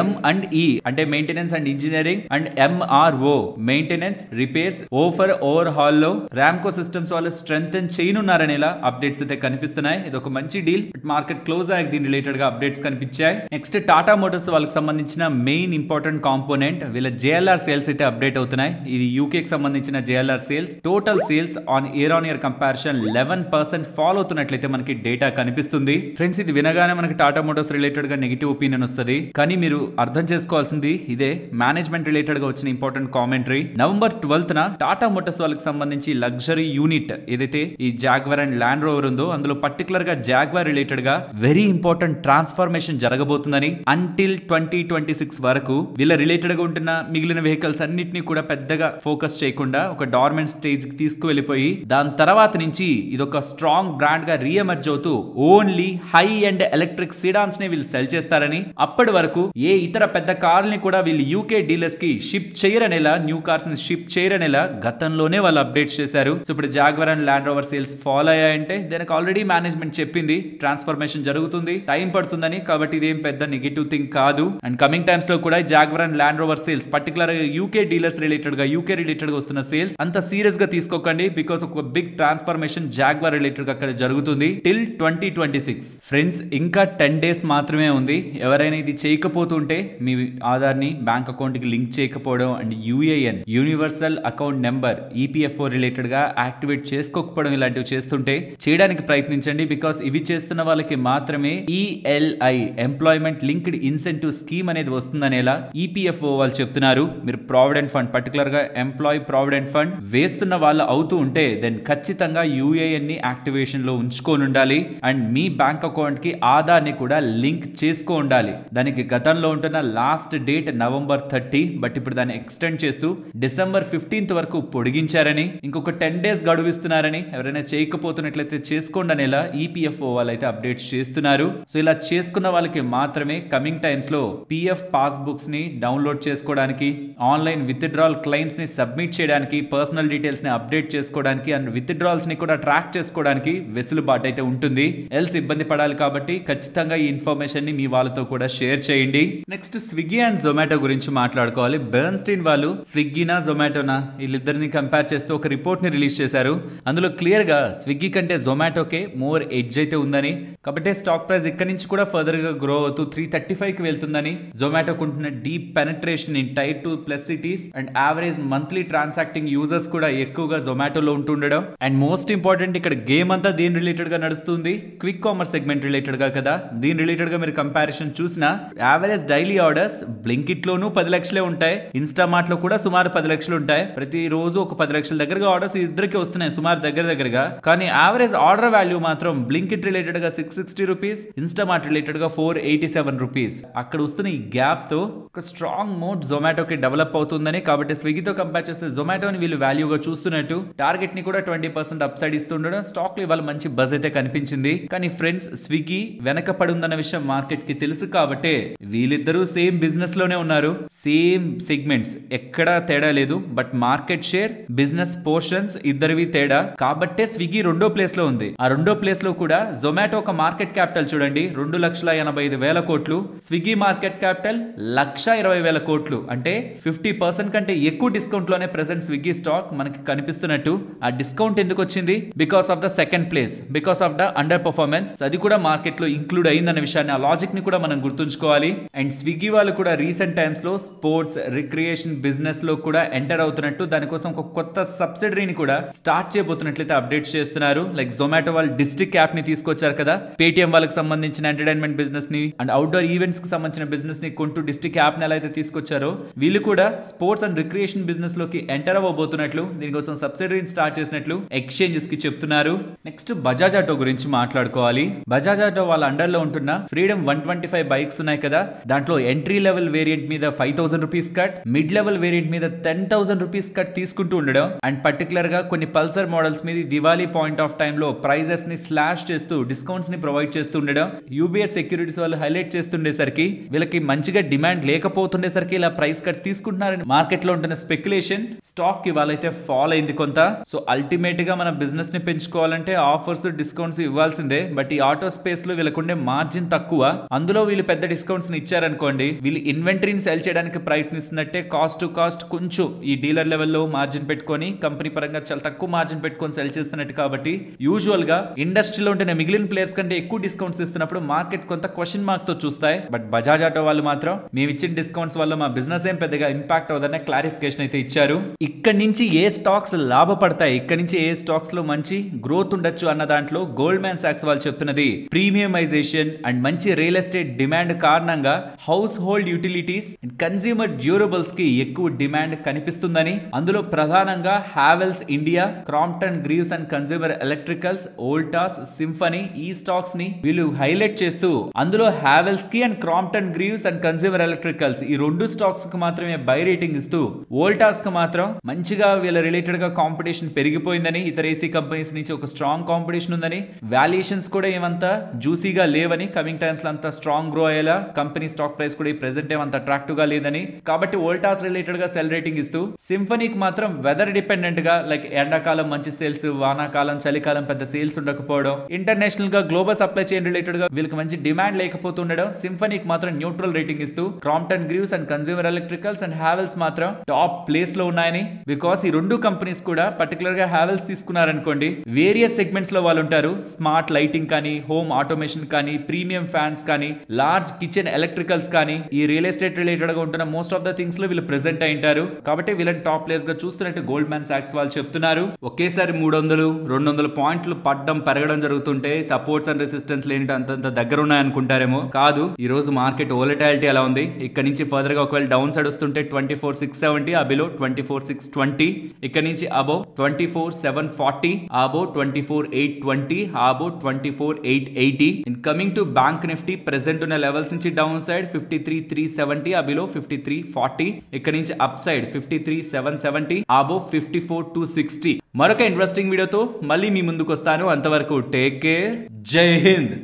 M&E అంటే maintenance and engineering and MRO maintenance repairs woofer over hall లో రామ్కో సిస్టమ్స్ వాళ్ళు స్ట్రెంగ్తెన్ చేయనున్నారనేలా అప్డేట్స్ అయితే కనిపిస్తున్నాయి. ఇది ఒక మంచి డీల్. మార్కెట్ క్లోజ్ అయ్యాక దీని రిలేటెడ్ గా అప్డేట్స్ కనిపించాయి. నెక్స్ట్ టాటా మోటార్స్ వాళ్ళకి సంబంధించిన మెయిన్ ఇంపార్టెంట్ కాంపోనెంట్ వీళ్ళ JLR సేల్స్ అయితే అప్డేట్ అవుతున్నాయి. ఇది UK కి సంబంధించిన JLR సేల్స్. Total sales on year comparison 11% fall అవుతున్నట్లయితే మనకి డేటా కనిపిస్తుంది. ఫ్రెండ్స్, ఇది వినగానే మనకి టాటా మోటార్స్ రిలేటెడ్ గా నెగిటివ్ ఒపీనియన్ వస్తుంది, కానీ మీరు అర్థం చేసుకోవాల్సింది ఇదే. మేనేజ్మెంట్ రిలేటెడ్ గా వచ్చిన ఇంపార్టెంట్ కామెంటరీ. నవంబర్ 12న టాటా మోటార్స్ వాళ్ళకి సంబంధించి లగ్జరీ యూనిట్ ఏదైతే ఈ జాగ్వార్ అండ్ ల్యాండ్ రోవర్ ఉందో, అందులో పర్టికులర్ గా జాగ్వార్ రిలేటెడ్ గా వెరీ ఇంపార్టెంట్ ట్రాన్స్ఫర్మేషన్ జరగబోతుందని. అంటిల్ 2026 వరకు వీళ్ళ రిలేటెడ్ గా ఉంటున్న మిగిలిన వెహికల్స్ అన్నిటినీ కూడా పెద్దగా ఫోకస్ చేయకుండా ఒక డార్మెంట్ స్టేజ్ కి తీసుకువెళ్లిపోయి దాని తర్వాత నుంచి ఇదొక స్ట్రాంగ్ బ్రాండ్ గా రీఎమర్జ్ అవుతూ ఓన్లీ హై అండ్ ఎలక్ట్రిక్ సిడాన్స్ ని వీళ్ళు సెల్ చేస్తారని. అప్పటి వరకు ఏ ఇతర పెద్ద కార్లని కూడా వీళ్ళు UK డీలర్స్ కి షిప్ చేయరనేలా, న్యూ కార్స్ ని షిప్ చేయరనేలా గతంలోనే వాళ్ళు అప్డేట్స్ చేశారు. సో ఇప్పుడు Jaguar and Land Rover sales fall అయ్యాయంటే దానికి ఆల్రెడీ మేనేజ్మెంట్ చెప్పింది ట్రాన్స్ఫర్మేషన్ జరుగుతుంది, టైం పడుతుందని. కాబట్టి ఇదేం పెద్ద నెగిటివ్ థింగ్ కాదు. అండ్ కమింగ్ టైమ్స్ లో కూడా Jaguar and Land Rover sales particular UK dealers related గా UK రిలేటెడ్ గా వస్తున్న సేల్స్ అంత సీరియస్ గా తీసుకోకండి. బికాస్ ఒక బిగ్ ట్రాన్స్ఫర్మేషన్ జాగ్వార్ రిలేటెడ్ గా అక్కడ జరుగుతుంది టిల్ 2026. ఫ్రెండ్స్, ఇంకా 10 days మాత్రమే ఉంది. ఎవరైనా ఇది చేయకపోతుంటే మీ ఆధార్ ని బ్యాంక్ అకౌంట్ కి లింక్ చేయకపోవడం and UAN universal account number EPFO related గా యాక్టివేట్ చేసుకోకపోవడం ఇలాంటివి చేస్తుంటే చేయడానికి ప్రయత్నించండి. బికాస్ ఇవి చేస్తున్న వాళ్ళకి మాత్రమే ELI employment linked incentive scheme అనేది వస్తుందనేలా EPFO వాళ్ళు చెప్తున్నారు. మీరు ప్రావిడెంట్ ఫండ్ పర్టికులర్ గా ఎంప్లాయీ ప్రావిడెంట్ ఫండ్ వేస్తున్న వాళ్ళు అవుతూ ఉంటే దెన్ ఖచ్చితంగా UAN ని యాక్టివేషన్ లో ఉంచుకొని ఉండాలి. అండ్ మీ బ్యాంక్ అకౌంట్ కి ఆధార్ ని కూడా లింక్ చేసుకో ఉండాలి. దానికి గతంలో ఉంటున్న లాస్ట్ డేట్ November 30, బట్ ఇప్పుడు దాన్ని ఎక్స్టెండ్ చేస్తూ December 15th వరకు పొడిగించారని, ఇంకొక 10 days గడువిస్తున్నారని, ఎవరైనా చేయకపోతున్నట్లయితే చేసుకోండి అనేలా ఈపీఎఫ్ఓ వాళ్ళైతే అప్డేట్స్ చేస్తున్నారు. సో ఇలా చేసుకున్న వాళ్ళకి మాత్రమే కమింగ్ టైమ్స్ లో పిఎఫ్ పాస్బుక్స్ ని డౌన్లోడ్ చేసుకోవడానికి, ఆన్లైన్ విత్డ్రాల్ క్లెయిమ్స్ ని సబ్మిట్ చేయడానికి, పర్సనల్ డీటెయిల్స్ ని అప్డేట్ చేసుకోవడానికి అండ్ విత్డ్రాల్స్ ని కూడా ట్రాక్ చేసుకోవడానికి వెసులుబాటు అయితే ఉంటుంది. ఎల్స్ ఇబ్బంది పడాలి కాబట్టి ఖచ్చితంగా ఈ ఇన్ఫర్మేషన్ ని మీ వాళ్ళతో కూడా షేర్ చేయండి. నెక్స్ట్ స్విగ్గీ అండ్ జొమాటో గురించి మాట్లాడుకోవాలి. బెర్న్స్టీన్ వాళ్ళు స్విగ్గీనా జొమాటోనా వీళ్ళిద్దరిని కంపేర్ చేస్తూ ఒక రిపోర్ట్ ని రిలీజ్ చేశారు. అందులో క్లియర్ గా స్విగ్గీ కంటే జొమాటోకే మోర్ ఎడ్జ్ అయితే ఉందని, కాబట్టి స్టాక్ ప్రైస్ ఇక్కడ నుంచి కూడా ఫర్దర్ గా గ్రో అవుతూ 335 కి వెళ్తుందని, జొమాటోకు ఉంటున్న deep penetration in tier 2+ cities and average monthly transacting users కూడా ఎక్కువగా జొమాటోలో ఉంటుండడం, అండ్ మోస్ట్ ఇంపార్టెంట్ ఇక్కడ గేమ్ అంతా దీని రిలేటెడ్ గా నడుస్తుంది, క్విక్ కామర్స్ సెగ్మెంట్ రిలేటెడ్ గా కదా. దీని రిలేటెడ్ గా మీరు కంపారిజన్ చూసినా యావరేజ్ డైలీ ఆర్డర్స్ బ్లింకిట్ లోనూ 10 లక్షలే ఉంటాయి, ఇన్స్టామార్ట్ లో కూడా సుమారు 10 లక్షలు ఉంటాయి. ప్రతి రోజు ఒక 10 లక్షల దగ్గరగా ఆర్డర్స్ ఇద్దరికి వస్తున్నాయి సుమారు దగ్గరగా. కానీ యావరేజ్ ఆర్డర్ వాల్యూ మాత్రం బ్లింకిట్ రిలేటెడ్ గా 660 రూపీస్, ఇన్స్టామార్ట్ రిలేటెడ్ గా 487 రూపీస్. అక్కడ వస్తున్న ఈ గ్యాప్ తో ఒక స్ట్రాంగ్ మోడ్ జొమాటోకి డెవలప్ అవుతుందని, కాబట్టి స్విగ్గీతో కంపేర్ చేస్తే జొమాటోని వీళ్ళు వాల్యూగా చూస్తున్నట్టు, టార్గెట్ ని కూడా 20% అప్ సైడ్ ఇస్తుండడం స్టాక్ లో ఇవాళ మంచి బజ్ అయితే కనిపించింది. కానీ ఫ్రెండ్స్, స్విగ్గీ వెనకపడి ఉందన్న విషయం మార్కెట్ కి తెలుసు కాబట్టి వీళ్ళిద్దరూ సేమ్ బిజినెస్ లోనే ఉన్నారు, సేమ్ సెగ్మెంట్స్, ఎక్కడా తేడా లేదు. But market share, business portions ఇద్దరివి తేడా. కాబట్టే స్విగ్గీ రెండో ప్లేస్ లో ఉంది. ఆ రెండో ప్లేస్ లో కూడా జొమాటో ఒక మార్కెట్ క్యాపిటల్ చూడండి 2,85,000 కోట్లు, స్విగ్గీ మార్కెట్ క్యాపిటల్ 1,20,000 కోట్లు. అంటే 50% కంటే ఎక్కువ డిస్కౌంట్ లోనే ప్రెసెంట్ స్విగ్గీ స్టాక్ మనకి కనిపిస్తున్నట్టు. ఆ డిస్కౌంట్ ఎందుకు వచ్చింది? Because of the second place, because of the under performance. అది కూడా మార్కెట్ లో ఇంక్లూడ్ అయిందన్న విషయాన్ని, ఆ లాజిక్ ని కూడా మనం గుర్తుంచుకోవాలి. అండ్ స్విగ్గీ వాళ్ళు కూడా రీసెంట్ టైమ్స్ లో స్పోర్ట్స్ రిక్రియేషన్ బిజినెస్ లో కూడా ఎంటర్ అవుతున్నట్టు, దానికోసం ఒక కొత్త సబ్సిడరీని కూడా స్టార్ట్ చేయబోతున్నట్లయితే అప్డేట్స్ చేస్తున్నారు. లైక్ జొమాటో వాళ్ళు డిస్ట్రిక్ట్ యాప్ ని తీసుకొచ్చారు కదా, పేటిఎం వాళ్ళకి సంబంధించిన ఎంటర్టైన్మెంట్ బిజినెస్ ని అండ్ అవుట్డోర్ ఈవెంట్స్ కి సంబంధించిన బిజినెస్ ని కొంటూ డిస్ట్రిక్ట్ యాప్ ని ఎలా అయితే తీసుకొచ్చారో, వీళ్ళు కూడా స్పోర్ట్స్ అండ్ రిక్రియేషన్ బిజినెస్ లోకి ఎంటర్ అవ్వబోతున్నట్లు, దీనికోసం సబ్సిడరీని స్టార్ట్ చేసినట్లు ఎక్స్చేంజెస్ కి చెప్తున్నారు. నెక్స్ట్ బజాజ్ ఆటో గురించి మాట్లాడుకోవాలి. బజాజ్ ఆటో వాళ్ళ అండర్ లో ఉంటున్న ఫ్రీడమ్ 125 బైక్స్ ఉన్నాయి కదా, దాంట్లో ఎంట్రీ లెవెల్ వేరియంట్ మీద 5,000 rupees cut, mid level variant మీద 10,000 రూపీస్ కట్ తీసుకుంటూ ఉండడం, అండ్ పర్టికులర్ గా కొన్ని పల్సర్ మోడల్స్ మీద దివాళీ పాయింట్ ఆఫ్ టైమ్ లో ప్రైజెస్ ని స్లాష్ చేస్తూ డిస్కౌంట్స్ ని ప్రొవైడ్ చేస్తూ ఉండడం, యూబీఎస్ సెక్యూరిటీస్ వాళ్ళు హైలైట్ చేస్తుండేసరికి వీళ్ళకి మంచిగా డిమాండ్ లేకపోతుండేసరికి ఇలా ప్రైస్ కట్ తీసుకుంటున్నారని మార్కెట్ లో ఉంటున్న స్పెక్యులేషన్ స్టాక్ కి వాళ్ళైతే ఫాల్ అయింది కొంత. సో అల్టిమేట్ గా మన బిజినెస్ ని పెంచుకోవాలంటే ఆఫర్స్, డిస్కౌంట్స్ ఇవ్వాల్సిందే. బట్ ఈ ఆటో స్పేస్ లో వీళ్ళకుండే మార్జిన్ తక్కువ, అందులో వీళ్ళు పెద్ద డిస్కౌంట్స్ ని ఇచ్చారనుకోండి, వీళ్ళు ఇన్వెంటరీని సెల్ చేయడానికి ప్రయత్నిస్తున్నట్టే కాస్ట్ టు కాస్ట్ కొంచెం ఈ డీలర్ లెవెల్లో మార్జిన్ పెట్టుకొని, కంపెనీ పరంగా చాలా తక్కువ మార్జిన్ పెట్టుకొని సెల్ చేస్తున్నట్టు. కాబట్టి యూజువల్ గా ఇండస్ట్రీలో ఉంటున్న మిగిలిన ప్లేయర్స్ కంటే ఎక్కువ డిస్కౌంట్స్ ఇస్తున్నప్పుడు మార్కెట్ కొంత క్వశ్చన్ మార్క్ తో చూస్తాయి. బట్ బజాజ్ ఆటో వాళ్ళు మాత్రం మేము ఇచ్చిన డిస్కౌంట్స్ వల్ల మా బిజినెస్ ఏం పెద్దగా ఇంపాక్ట్ అవుదనే క్లారిఫికేషన్ అయితే ఇచ్చారు. ఇక్కడ నుంచి ఏ స్టాక్స్ లాభపడతాయి, ఇక్కడ నుంచి ఏ స్టాక్స్ లో మంచి గ్రోత్ ఉండొచ్చు అన్న దాంట్లో గోల్డ్మ్యాన్ సాక్స్ వాళ్ళు చెప్తున్నది ప్రీమియమైజేషన్ అండ్ మంచి రియల్ ఎస్టేట్ డిమాండ్ కారణంగా house hold utilities and consumer durables కి ఎక్కువ డిమాండ్ కనిపిస్తుందని, అందులో ప్రధానంగా Havells India, Crompton Greaves and consumer electricals, Voltas, symphony ఈ స్టాక్స్ ని వీళ్ళు హైలైట్ చేస్తూ, అందులో హావెల్స్ కి and Crompton Greaves and consumer electricals ఈ రెండు స్టాక్స్ కు మాత్రమే బై రేటింగ్ ఇస్తూ, వోల్టాస్ కు మాత్రం మంచిగా వీళ్ళ రిలేటెడ్ గా కాంపిటీషన్ పెరిగిపోయిందని, ఇతర ఏసీ కంపెనీస్ నుంచి ఒక స్ట్రాంగ్ కాంపిటీషన్ ఉందని, వాల్యుయేషన్స్ కూడా ఏమంతా జ్యూసీగా లేవని, కమింగ్ టైమ్స్ లో అంతా స్ట్రాంగ్ గ్రో అయ్యేలా కంపెనీ స్టాక్ ప్రైస్ కూడా ఈ ప్రెసెంట్ ఏమంత అట్రాక్టివ్ గా లేదని, కాబట్టి వోల్టాస్ రిలేటెడ్ గా సెల్ రేటింగ్ ఇస్తూ, సింఫనీకి మాత్రం వెదర్ డిపెండెంట్ గా లైక్ ఎండాకాలం మంచి సేల్స్, వానాకాలం చలికాలం పెద్ద సేల్స్ ఉండకపోవడం, ఇంటర్నేషనల్ గా గ్లోబల్ సప్లై చైన్ రిలేటెడ్ గా వీళ్ళకి మంచి డిమాండ్ లేకపోతుండడం, సింఫనీకి మాత్రం న్యూట్రల్ రేటింగ్ ఇస్తూ, Crompton Greaves and consumer electricals and Havells మాత్రం టాప్ ప్లేస్ లో ఉన్నాయని. బికాస్ ఈ రెండు కంపెనీస్ కూడా పర్టికులర్ గా హావెల్స్ తీసుకున్నారనుకోండి, వేరియస్ సెగ్మెంట్స్ లో వాళ్ళు ఉంటారు. స్మార్ట్ లైటింగ్ కానీ, హోమ్ ఆటోమేషన్ కానీ, ప్రీమియం ఫ్యాన్స్ కానీ, లార్జ్ కిచెన్ ఎలక్ట్రికల్స్ కానీ, ఈ రియల్ ఎస్టేట్ రిలేటెడ్ గా ఉంటున్న మోస్ట్ ఆఫ్ ద థింగ్స్ లో వీళ్ళు ప్రెసెంట్ అయింటారు. కాబట్టి వీళ్ళని టాప్ ప్లేస్ గా చూస్తున్నట్టు గోల్డ్మ్యాన్ సాక్స్ వాళ్ళు చెప్తున్నారు. ఒకేసారి 300-200 పాయింట్లు పడ్డం పెరగడం జరుగుతుంటే సపోర్ట్స్ అండ్ రెసిస్టెన్స్ లేని అంతంత దగ్గర ఉన్నాయనుకుంటారేమో, కాదు. ఈ రోజు మార్కెట్ వోలటాలిటీ ఎలా ఉంది, ఇక్కడ నుంచి ఫర్దర్ గా ఒకవేళ డౌన్ సైడ్ వస్తుంటే 24,670, అబిలో 24,620, ఇక్కడ నుంచి above 24,740, above 24,820, above 24,880. And coming to bank Nifty present ఉన్న లెవెల్ లెవెల్స్ నుంచి డౌన్ సైడ్ 53,370, అబిలో 53,40. ఇక్కడ నుంచి అప్ సైడ్ 53,770, అబో 54,260. మరొక ఇంట్రెస్టింగ్ వీడియోతో మళ్ళీ మీ ముందుకు వస్తాను. అంతవరకు టేక్ కేర్. జై హింద్.